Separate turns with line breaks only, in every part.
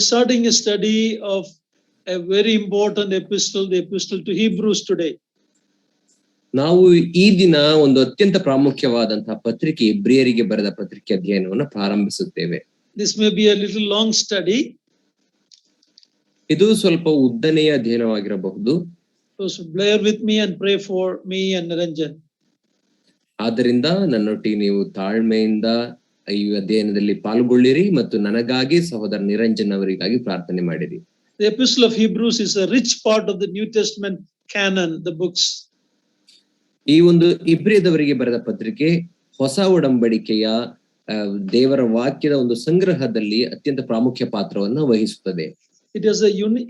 Starting a study of a very important epistle, the epistle to Hebrews today.
ನಾವು ಈ ದಿನ ಒಂದು ಅತ್ಯಂತ ಪ್ರಾಮುಖ್ಯವಾದಂತಹ ಪತ್ರಿಕೆ ಇಬ್ರಿಯರಿಗೆ ಬರೆದ ಪತ್ರಿಕೆ ಅಧ್ಯಯನವನ್ನು ಪ್ರಾರಂಭಿಸುತ್ತೇವೆ.
This may be a little long study.
ಇದು ಸ್ವಲ್ಪ ಉದ್ದನೆಯ ಅಧ್ಯಯನವಾಗಿರಬಹುದು.
So bear with me and pray for me and Niranjan.
ಆದ್ದರಿಂದ ನನ್ನೊಟ್ಟಿಗೆ ನೀವು ತಾಳ್ಮೆಯಿಂದ ಈ ಅಧ್ಯಯನದಲ್ಲಿ ಪಾಲ್ಗೊಳ್ಳಿರಿ ಮತ್ತು ನನಗಾಗಿ ಸಹೋದರ ನಿರಂಜನ್ ಅವರಿಗಾಗಿ ಪ್ರಾರ್ಥನೆ ಮಾಡಿರಿ.
The epistle of Hebrews is a rich part of the New Testament canon, the books.
ಈ ಒಂದು ಇಬ್ರಿಯದವರಿಗೆ ಬರೆದ ಪತ್ರಿಕೆ ಹೊಸ ಒಡಂಬಡಿಕೆಯ ದೇವರ ವಾಕ್ಯದ ಒಂದು ಸಂಗ್ರಹದಲ್ಲಿ ಅತ್ಯಂತ ಪ್ರಾಮುಖ್ಯ ಪಾತ್ರವನ್ನು ವಹಿಸುತ್ತದೆ.
It is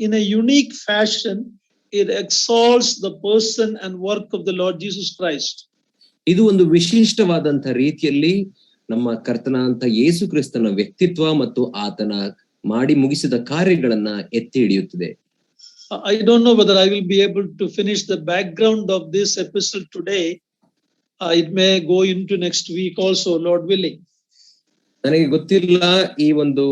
in a unique fashion, it exalts the person and work of the Lord Jesus Christ.
ಇದು ಒಂದು ವಿಶಿಷ್ಟವಾದಂತಹ ರೀತಿಯಲ್ಲಿ ನಮ್ಮ ಕರ್ತನಾದಂತ ಯೇಸು ಕ್ರಿಸ್ತನ ವ್ಯಕ್ತಿತ್ವ ಮತ್ತು ಆತನ ಮಾಡಿ ಮುಗಿಸಿದ ಕಾರ್ಯಗಳನ್ನ ಎತ್ತಿ ಹಿಡಿಯುತ್ತದೆ.
I don't know whether I will be able to finish the background of this epistle today. It may go into next week also, Lord willing.
ನನಗೆ ಗೊತ್ತಿಲ್ಲ ಈ ಒಂದು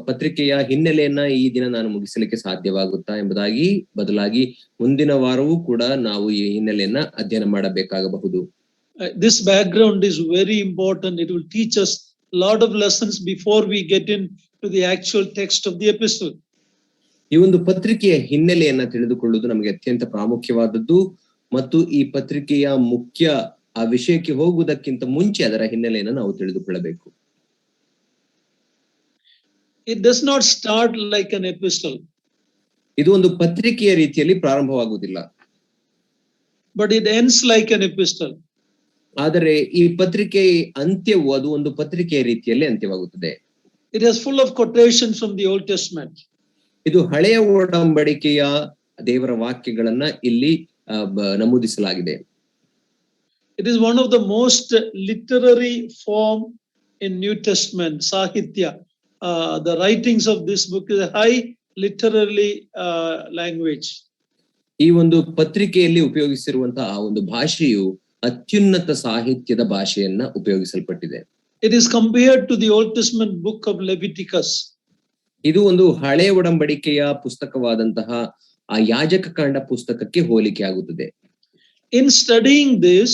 ಪತ್ರಿಕೆಯ ಹಿನ್ನೆಲೆಯನ್ನ ಈ ದಿನ ನಾನು ಮುಗಿಸಲಿಕ್ಕೆ ಸಾಧ್ಯವಾಗುತ್ತಾ ಎಂಬುದಾಗಿ, ಬದಲಾಗಿ ಮುಂದಿನ ವಾರವೂ ಕೂಡ ನಾವು ಈ ಹಿನ್ನೆಲೆಯನ್ನ ಅಧ್ಯಯನ ಮಾಡಬೇಕಾಗಬಹುದು.
This background is very important. It will teach us a lot of lessons before we get into the actual text of the epistle.
ಈ ಒಂದು ಪತ್ರಿಕೆಯ ಹಿನ್ನೆಲೆಯನ್ನ ತಿಳಿದುಕೊಳ್ಳುವುದು ನಮಗೆ ಅತ್ಯಂತ ಪ್ರಾಮುಖ್ಯವಾದದ್ದು ಮತ್ತು ಈ ಪತ್ರಿಕೆಯ ಮುಖ್ಯ ಆ ವಿಷಯಕ್ಕೆ ಹೋಗುವುದಕ್ಕಿಂತ ಮುಂಚೆ ಅದರ ಹಿನ್ನೆಲೆಯನ್ನು ನಾವು ತಿಳಿದುಕೊಳ್ಳಬೇಕು.
It does not start like an epistle.
ಇದು ಒಂದು ಪತ್ರಿಕೆಯ ರೀತಿಯಲ್ಲಿ ಪ್ರಾರಂಭವಾಗುವುದಿಲ್ಲ.
But it ends like an epistle.
ಆದರೆ ಈ ಪತ್ರಿಕೆ ಅಂತ್ಯವು ಅದು ಒಂದು ಪತ್ರಿಕೆಯ ರೀತಿಯಲ್ಲಿ ಅಂತ್ಯವಾಗುತ್ತದೆ.
It is full of quotations from the Old Testament.
ಇದು ಹಳೆಯ ಒಡಂಬಡಿಕೆಯ ದೇವರ ವಾಕ್ಯಗಳನ್ನ ಇಲ್ಲಿ ನಮೂದಿಸಲಾಗಿದೆ.
It is one of the most literary form in New Testament, Sahitya. The writings of this book is a high literary language.
ಈ ಒಂದು ಪತ್ರಿಕೆಯಲ್ಲಿ ಉಪಯೋಗಿಸಿರುವಂತಹ ಆ ಒಂದು ಭಾಷೆಯು ಅತ್ಯುನ್ನತ ಸಾಹಿತ್ಯದ ಭಾಷೆಯನ್ನ ಉಪಯೋಗಿಸಲ್ಪಟ್ಟಿದೆ.
It is compared to the Old Testament book of Leviticus.
ಇದು ಒಂದು ಹಳೆಯ ಒಡಂಬಡಿಕೆಯ ಪುಸ್ತಕವಾದಂತಹ ಆ ಯಾಜಕ ಕಾಂಡ ಪುಸ್ತಕಕ್ಕೆ ಹೋಲಿಕೆ ಆಗುತ್ತದೆ.
In studying this,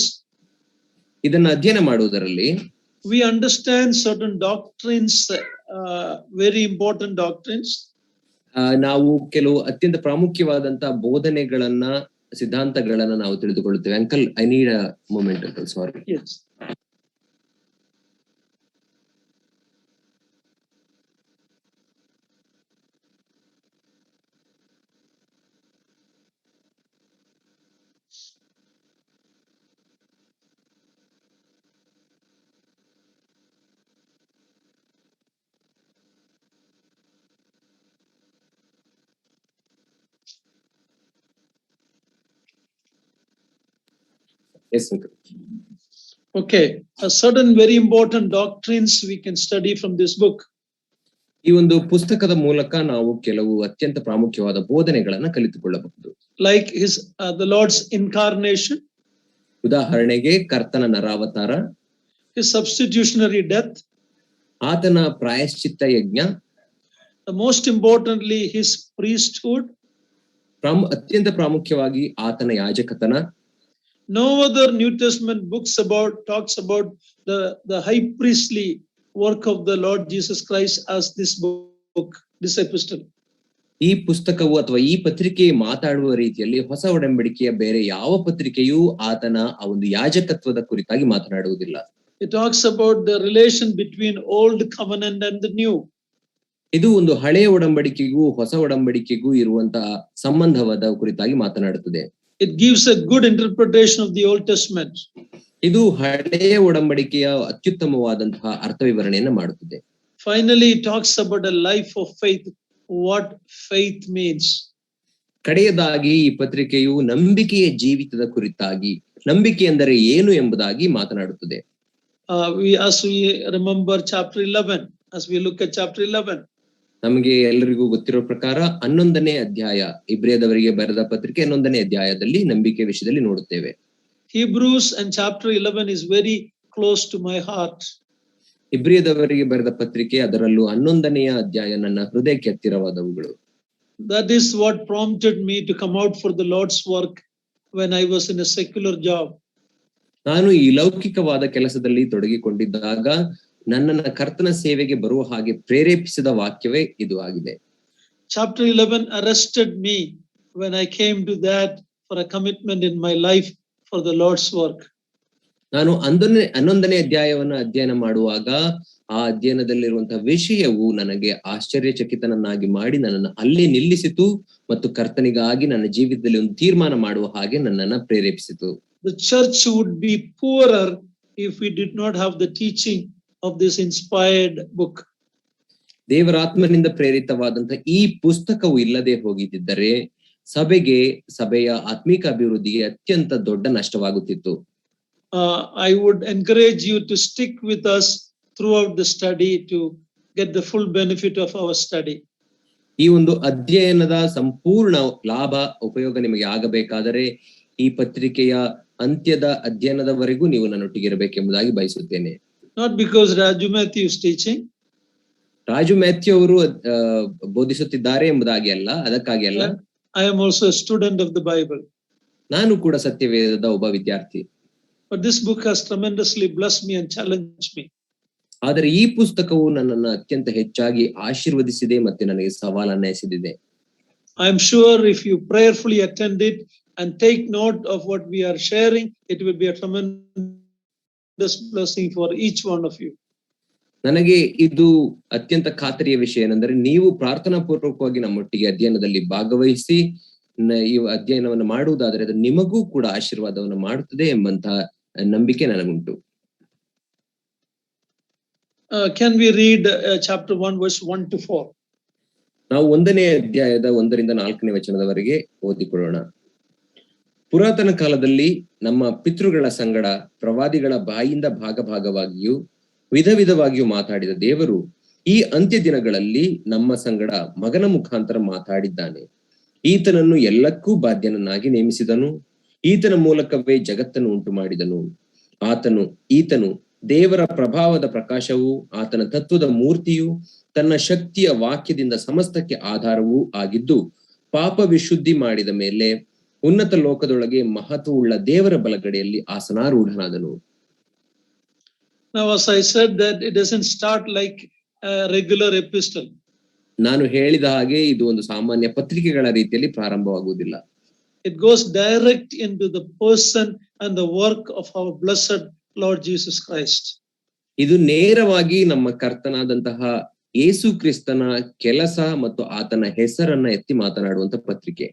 ಇದನ್ನ ಅಧ್ಯಯನ ಮಾಡುವುದರಲ್ಲಿ
we understand certain doctrines, very important doctrines.
ನಾವು ಕೆಲವು ಅತ್ಯಂತ ಪ್ರಾಮುಖ್ಯವಾದಂತಹ ಬೋಧನೆಗಳನ್ನ, ಸಿದ್ಧಾಂತಗಳನ್ನ ನಾವು ತಿಳಿದುಕೊಳ್ಳುತ್ತೇವೆ. Uncle, I need a moment uncle, sorry.
Yes.
Yes, uncle.
Okay, a certain very important doctrines we can study from this book.
ಈ ಒಂದು ಪುಸ್ತಕದ ಮೂಲಕ ನಾವು ಕೆಲವು ಅತ್ಯಂತ ಪ್ರಾಮುಖ್ಯವಾದ ಬೋಧನೆಗಳನ್ನ ಕಲಿತುಕೊಳ್ಳಬಹುದು.
Like the Lord's incarnation.
ಉದಾಹರಣೆಗೆ ಕರ್ತನ ನರಾವತಾರ,
his substitutionary death,
ಆತನ ಪ್ರಾಯಶ್ಚಿತ್ತ ಯಜ್ಞ,
most importantly his priesthood,
ಅತ್ಯಂತ ಪ್ರಾಮುಖ್ಯವಾಗಿ ಆತನ ಯಾಜಕತನ.
No other New Testament books talks about the high priestly work of the Lord Jesus Christ as this book, this epistle.
ಈ ಪುಸ್ತಕವು ಅಥವಾ ಈ ಪತ್ರಿಕೆ ಮಾತಾಡುವ ರೀತಿಯಲ್ಲಿ ಹೊಸ ಒಡಂಬಡಿಕೆಯ ಬೇರೆ ಯಾವ ಪತ್ರಿಕೆಯೂ ಆತನ ಆ ಒಂದು ಯಾಜಕತ್ವದ ಕುರಿತಾಗಿ ಮಾತನಾಡುವುದಿಲ್ಲ.
It talks about the relation between old covenant and the new.
ಇದು ಒಂದು ಹಳೆಯ ಒಡಂಬಡಿಕೆಗೂ ಹೊಸ ಒಡಂಬಡಿಕೆಗೂ ಇರುವಂತಹ ಸಂಬಂಧವಾದ ಕುರಿತಾಗಿ ಮಾತನಾಡುತ್ತದೆ.
It gives a good interpretation of the Old Testament.
ಇದು ಹಳೆಯ ಒಡಂಬಡಿಕೆಯ ಅತ್ಯುತ್ತಮವಾದಂತಹ ಅರ್ಥ ವಿವರಣೆಯನ್ನು ಮಾಡುತ್ತದೆ.
Finally, it talks about a life of faith, what faith means.
ಕಡೆಯದಾಗಿ ಈ ಪತ್ರಿಕೆಯು ನಂಬಿಕೆಯ ಜೀವಿತದ ಕುರಿತಾಗಿ, ನಂಬಿಕೆ ಎಂದರೆ ಏನು ಎಂಬುದಾಗಿ ಮಾತನಾಡುತ್ತದೆ.
As we remember chapter 11, as we look at chapter 11.
ನಮಗೆ ಎಲ್ಲರಿಗೂ ಗೊತ್ತಿರೋ ಪ್ರಕಾರ 11ನೇ ಅಧ್ಯಾಯ, ಇಬ್ರಿಯದವರಿಗೆ ಬರೆದ ಪತ್ರಿಕೆ 11ನೇ ಅಧ್ಯಾಯದಲ್ಲಿ ನಂಬಿಕೆ ವಿಷಯದಲ್ಲಿ ನೋಡುತ್ತೇವೆ.
Hebrews and chapter 11 is very close to my heart.
ಇಬ್ರಿಯದವರಿಗೆ ಬರೆದ ಪತ್ರಿಕೆ ಅದರಲ್ಲೂ 11ನೆಯ ಅಧ್ಯಾಯ ನನ್ನ ಹೃದಯಕ್ಕೆ ಹತ್ತಿರವಾದವುಗಳು.
That is what prompted me to come out for the Lord's work when I was in a secular job.
ನಾನು ಈ ಲೌಕಿಕವಾದ ಕೆಲಸದಲ್ಲಿ ತೊಡಗಿಕೊಂಡಿದ್ದಾಗ ನನ್ನನ್ನ ಕರ್ತನ ಸೇವೆಗೆ ಬರುವ ಹಾಗೆ ಪ್ರೇರೇಪಿಸಿದ ವಾಕ್ಯವೇ ಇದು ಆಗಿದೆ.
Chapter 11 arrested me when I came to that for a commitment in my life for the Lord's work.
ನಾನು 11ನೇ ಅಧ್ಯಾಯವನ್ನು ಅಧ್ಯಯನ ಮಾಡುವಾಗ ಆ ಅಧ್ಯಯನದಲ್ಲಿರುವಂತಹ ವಿಷಯವು ನನಗೆ ಆಶ್ಚರ್ಯಚಕಿತನನ್ನಾಗಿ ಮಾಡಿ ನನ್ನನ್ನು ಅಲ್ಲೇ ನಿಲ್ಲಿಸಿತು ಮತ್ತು ಕರ್ತನಿಗಾಗಿ ನನ್ನ ಜೀವಿತದಲ್ಲಿ ಒಂದು ತೀರ್ಮಾನ ಮಾಡುವ ಹಾಗೆ ನನ್ನನ್ನ ಪ್ರೇರೇಪಿಸಿತು.
The church would be poorer if we did not have the teaching of this inspired book.
ದೇವರ ಆತ್ಮನಿಂದ ಪ್ರೇರಿತವಾದಂತಹ ಈ ಪುಸ್ತಕವು ಇಲ್ಲದೆ ಹೋಗಿದ್ದರೆ ಸಭೆಯ ಆತ್ಮಿಕ ಅಭಿವೃದ್ಧಿಗೆ ಅತ್ಯಂತ ದೊಡ್ಡ ನಷ್ಟವಾಗುತ್ತಿತ್ತು.
I would encourage you to stick with us throughout the study to get the full benefit of our study.
ಈ ಒಂದು ಅಧ್ಯಯನದ ಸಂಪೂರ್ಣ ಲಾಭ ಉಪಯೋಗ ನಿಮಗೆ ಆಗಬೇಕಾದರೆ ಈ ಪತ್ರಿಕೆಯ ಅಂತ್ಯದ ಅಧ್ಯಯನದವರೆಗೂ ನೀವು ನನ್ನೊಟ್ಟಿಗೆ ಇರಬೇಕೆಂಬುದಾಗಿ ಬಯಸುತ್ತೇನೆ.
Not because Raju Matthew is teaching.
Raju Matthew ಅವರು ಬೋಧಿಸುತ್ತಿದ್ದಾರೆ ಎಂಬುದಾಗಿ ಅಲ್ಲ, ಅದಕ್ಕಾಗಿ ಅಲ್ಲ.
I am also a student of the Bible.
ನಾನು ಕೂಡ ಸತ್ಯವೇದದ ಒಬ್ಬ ವಿದ್ಯಾರ್ಥಿ.
But this book has tremendously blessed me and challenged me.
ಆದರೆ ಈ ಪುಸ್ತಕವು ನನ್ನನ್ನು ಅತ್ಯಂತ ಹೆಚ್ಚಾಗಿ ಆಶೀರ್ವದಿಸಿದೆ ಮತ್ತು ನನಗೆ ಸವಾಲನ್ನು ಎಸೆದಿದೆ.
I am sure if you prayerfully attend it and take note of what we are sharing, it will be a tremendous blessing for each one of you.
ನನಗೆ ಇದು ಅತ್ಯಂತ ಖಾತರಿಯ ವಿಷಯ ಏನೆಂದರೆ ನೀವು ಪ್ರಾರ್ಥನಾ ಪೂರ್ವಕವಾಗಿ ನಮ್ಮೊಟ್ಟಿಗೆ ಅಧ್ಯಯನದಲ್ಲಿ ಭಾಗವಹಿಸಿ ಈ ಅಧ್ಯಯನವನ್ನು ಮಾಡುವುದಾದರೆ ಅದು ನಿಮಗೂ ಕೂಡ ಆಶೀರ್ವಾದವನ್ನು ಮಾಡುತ್ತದೆ ಎಂಬಂತಹ ನಂಬಿಕೆ ನನಗುಂಟು.
Can we read chapter 1 verse 1 to 4?
ನಾವು 1ನೇ ಅಧ್ಯಾಯದ 1ರಿಂದ 4ನೇ ವಚನದವರೆಗೆ ಓದಿಕೊಳ್ಳೋಣ. ಪುರಾತನ ಕಾಲದಲ್ಲಿ ನಮ್ಮ ಪಿತೃಗಳ ಸಂಗಡ ಪ್ರವಾದಿಗಳ ಬಾಯಿಂದ ಭಾಗವಾಗಿಯೂ ವಿಧವಾಗಿಯೂ ಮಾತಾಡಿದ ದೇವರು ಈ ಅಂತ್ಯ ದಿನಗಳಲ್ಲಿ ನಮ್ಮ ಸಂಗಡ ಮಗನ ಮುಖಾಂತರ ಮಾತಾಡಿದ್ದಾನೆ. ಈತನನ್ನು ಎಲ್ಲಕ್ಕೂ ಬಾಧ್ಯನನ್ನಾಗಿ ನೇಮಿಸಿದನು. ಈತನ ಮೂಲಕವೇ ಜಗತ್ತನ್ನು ಉಂಟು ಮಾಡಿದನು. ಈತನು ದೇವರ ಪ್ರಭಾವದ ಪ್ರಕಾಶವೂ ಆತನ ತತ್ವದ ಮೂರ್ತಿಯು ತನ್ನ ಶಕ್ತಿಯ ವಾಕ್ಯದಿಂದ ಸಮಸ್ತಕ್ಕೆ ಆಧಾರವೂ ಆಗಿದ್ದು ಪಾಪ ವಿಶುದ್ಧಿ ಮಾಡಿದ ಮೇಲೆ ಉನ್ನತ ಲೋಕದೊಳಗೆ ಮಹತ್ವವುಳ್ಳ ದೇವರ ಬಲಗಡೆಯಲ್ಲಿ ಆಸನಾರೂಢನಾದನು.
Now, as I said, that it doesn't start like a regular epistle.
ನಾನು ಹೇಳಿದ ಹಾಗೆ ಇದು ಒಂದು ಸಾಮಾನ್ಯ ಪತ್ರಿಕೆಗಳ ರೀತಿಯಲ್ಲಿ ಪ್ರಾರಂಭವಾಗುವುದಿಲ್ಲ.
It goes direct into the person and the work of our blessed Lord Jesus Christ.
ಇದು ನೇರವಾಗಿ ನಮ್ಮ ಕರ್ತನಾದಂತಹ ಯೇಸು ಕ್ರಿಸ್ತನ ಕೆಲಸ ಮತ್ತು ಆತನ ಹೆಸರನ್ನ ಎತ್ತಿ ಮಾತನಾಡುವಂತ ಪತ್ರಿಕೆ.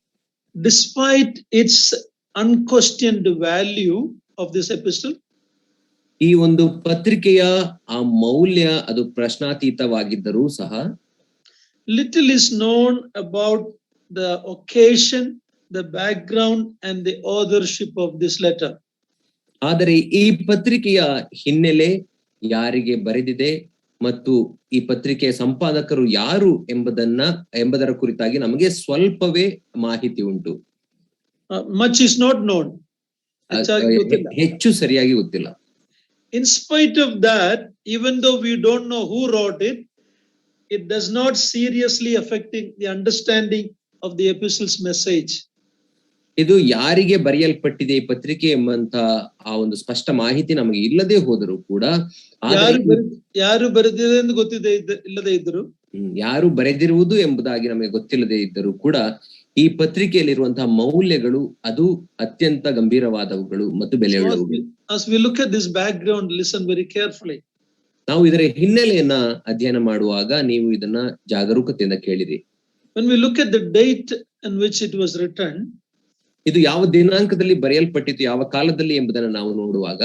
Despite its unquestioned value of this epistle,
ಈ ಒಂದು ಪತ್ರಿಕೆಯ ಆ ಮೌಲ್ಯ ಅದು ಪ್ರಶ್ನಾತೀತವಾಗಿದ್ದರೂ ಸಹ
little is known about the occasion, the background and the authorship of this letter.
ಆದರೆ ಈ ಪತ್ರಿಕೆಯ ಹಿನ್ನೆಲೆ ಯಾರಿಗೆ ಬರೆದಿದೆ ಮತ್ತು ಈ ಪತ್ರಿಕೆಯ ಸಂಪಾದಕರು ಯಾರು ಎಂಬುದರ ಕುರಿತಾಗಿ ನಮಗೆ ಸ್ವಲ್ಪವೇ ಮಾಹಿತಿ ಉಂಟು.
Much is not known.
ಹೆಚ್ಚು ಸರಿಯಾಗಿ ಗೊತ್ತಿಲ್ಲ.
In spite of that, even though we don't know who wrote it, it does not seriously affecting the understanding of the epistle's message.
ಇದು ಯಾರಿಗೆ ಬರೆಯಲ್ಪಟ್ಟಿದೆ ಈ ಪತ್ರಿಕೆ ಎಂಬಂತ ಆ ಒಂದು ಸ್ಪಷ್ಟ ಮಾಹಿತಿ ನಮಗೆ ಇಲ್ಲದೆ ಹೋದರೂ ಕೂಡ
ಯಾರು ಬರೆದಿದೆ ಎಂದು ಗೊತ್ತಿದೆ ಇಲ್ಲದೆ ಇದ್ದರು
ಯಾರು ಬರೆದಿರುವುದು ಎಂಬುದಾಗಿ ನಮಗೆ ಗೊತ್ತಿಲ್ಲದೆ ಇದ್ದರೂ ಕೂಡ ಈ ಪತ್ರಿಕೆಯಲ್ಲಿರುವಂತಹ ಮೌಲ್ಯಗಳು ಅದು ಅತ್ಯಂತ ಗಂಭೀರವಾದವುಗಳು ಮತ್ತು ಬೆಲೆಯುಳ್ಳವುಗಳು.
As we look at this background, listen very carefully.
ನಾವು ಇದರ ಹಿನ್ನೆಲೆಯನ್ನ ಅಧ್ಯಯನ ಮಾಡುವಾಗ ನೀವು ಇದನ್ನ ಜಾಗರೂಕತೆಯಿಂದ ಕೇಳಿರಿ.
When we look at the date in which it was written,
ಇದು ಯಾವ ದಿನಾಂಕದಲ್ಲಿ ಬರೆಯಲ್ಪಟ್ಟಿತು, ಯಾವ ಕಾಲದಲ್ಲಿ ಎಂಬುದನ್ನು ನಾವು ನೋಡುವಾಗ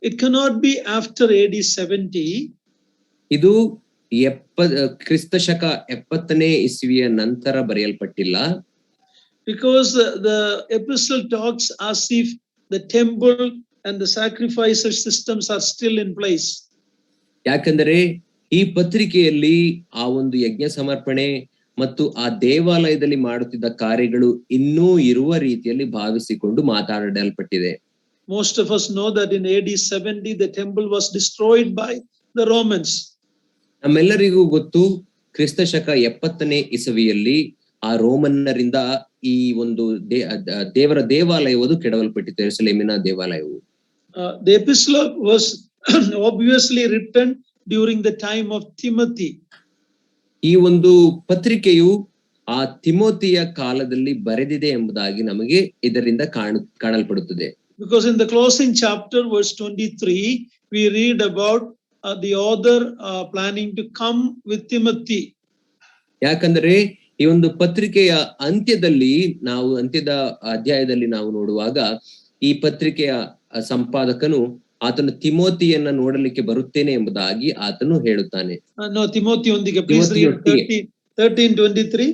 it cannot be after AD 70.
ಇದು ಕ್ರಿಸ್ತ ಶಕ 70ನೇ ಇಸ್ವಿಯ ನಂತರ ಬರೆಯಲ್ಪಟ್ಟಿಲ್ಲ.
Because the epistle talks as if the temple and the sacrifices systems are still in place.
ಯಾಕಂದರೆ ಈ ಪತ್ರಿಕೆಯಲ್ಲಿ ಆ ಒಂದು ಯಜ್ಞ ಸಮರ್ಪಣೆ ಮತ್ತು ಆ ದೇವಾಲಯದಲ್ಲಿ ಮಾಡುತ್ತಿದ್ದ ಕಾರ್ಯಗಳು ಇನ್ನೂ ಇರುವ ರೀತಿಯಲ್ಲಿ ಭಾವಿಸಿಕೊಂಡು ಮಾತಾಡಲ್ಪಟ್ಟಿದೆ.
Most of us know that in AD 70 the temple was destroyed by the Romans.
ನಮ್ಮೆಲ್ಲರಿಗೂ ಗೊತ್ತು ಕ್ರಿಸ್ತ ಶಕ 70ನೇ ಇಸವಿಯಲ್ಲಿ ಆ ರೋಮನ್ನರಿಂದ ಈ ಒಂದು ದೇವರ ದೇವಾಲಯವು ಕೆಡವಲ್ಪಟ್ಟಿತು, ಯೆರೂಸಲೇಮಿನ ದೇವಾಲಯವು.
The epistle was obviously written during the time of Timothy.
ಈ ಒಂದು ಪತ್ರಿಕೆಯು ಆ ತಿಮೋತಿಯ ಕಾಲದಲ್ಲಿ ಬರೆದಿದೆ ಎಂಬುದಾಗಿ ನಮಗೆ ಇದರಿಂದ ಕಾಣಲ್ಪಡುತ್ತದೆ.
Because in the closing chapter, verse 23, we read about the author planning to come with Timothy.
ಯಾಕಂದ್ರೆ ಈ ಒಂದು ಪತ್ರಿಕೆಯ ಅಂತ್ಯದಲ್ಲಿ ಅಂತ್ಯದ ಅಧ್ಯಾಯದಲ್ಲಿ ನಾವು ನೋಡುವಾಗ ಈ ಪತ್ರಿಕೆಯ ಸಂಪಾದಕನು ಆತನು ತಿಮೋತಿಯನ್ನ ನೋಡಲಿಕ್ಕೆ ಬರುತ್ತೇನೆ ಎಂಬುದಾಗಿ ಆತನು ಹೇಳುತ್ತಾನೆ.
No, Timothy ಒಂದಿಗೆ please read 13:23.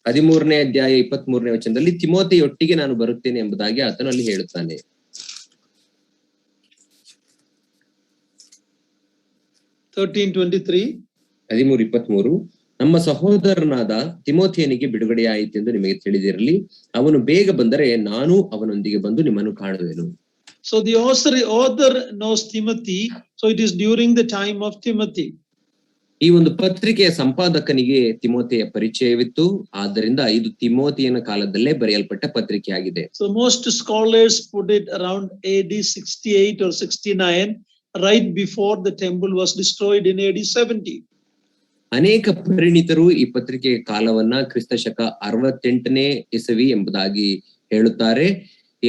13ನೇ ಅಧ್ಯಾಯ 23ನೇ ವಚನದಲ್ಲಿ ತಿಮೋತಿಯೊಟ್ಟಿಗೆ ನಾನು ಬರುತ್ತೇನೆ ಎಂಬುದಾಗಿ ಆತನು ಅಲ್ಲಿ ಹೇಳುತ್ತಾನೆ.
13:23.
13:23. ನಮ್ಮ ಸಹೋದರನಾದ ತಿಮೋಥಿಯನಿಗೆ ಬಿಡುಗಡೆಯಾಯಿತೆಂದು ನಿಮಗೆ ತಿಳಿದಿರಲಿ, ಅವನು ಬೇಗ ಬಂದರೆ ನಾನು ಅವನೊಂದಿಗೆ ಬಂದು ನಿಮ್ಮನ್ನು ಕಾಣುವೆನು.
So the author knows Timothy, so it is during the time of Timothy.
ಈ ಒಂದು ಪತ್ರಿಕೆಯ ಸಂಪಾದಕನಿಗೆ ತಿಮೋಥಿಯ ಪರಿಚಯವಿತ್ತು, ಆದ್ದರಿಂದ ಇದು ತಿಮೋಥಿಯನ ಕಾಲದಲ್ಲೇ ಬರೆಯಲ್ಪಟ್ಟ ಪತ್ರಿಕೆಯಾಗಿದೆ.
So most scholars put it around AD 68 or 69, right before the temple was destroyed in AD 70.
ಅನೇಕ ಪರಿಣಿತರು ಈ ಪತ್ರಿಕೆಯ ಕಾಲವನ್ನ ಕ್ರಿಸ್ತ ಶಕ 68ನೇ ಇಸವಿ ಎಂಬುದಾಗಿ ಹೇಳುತ್ತಾರೆ.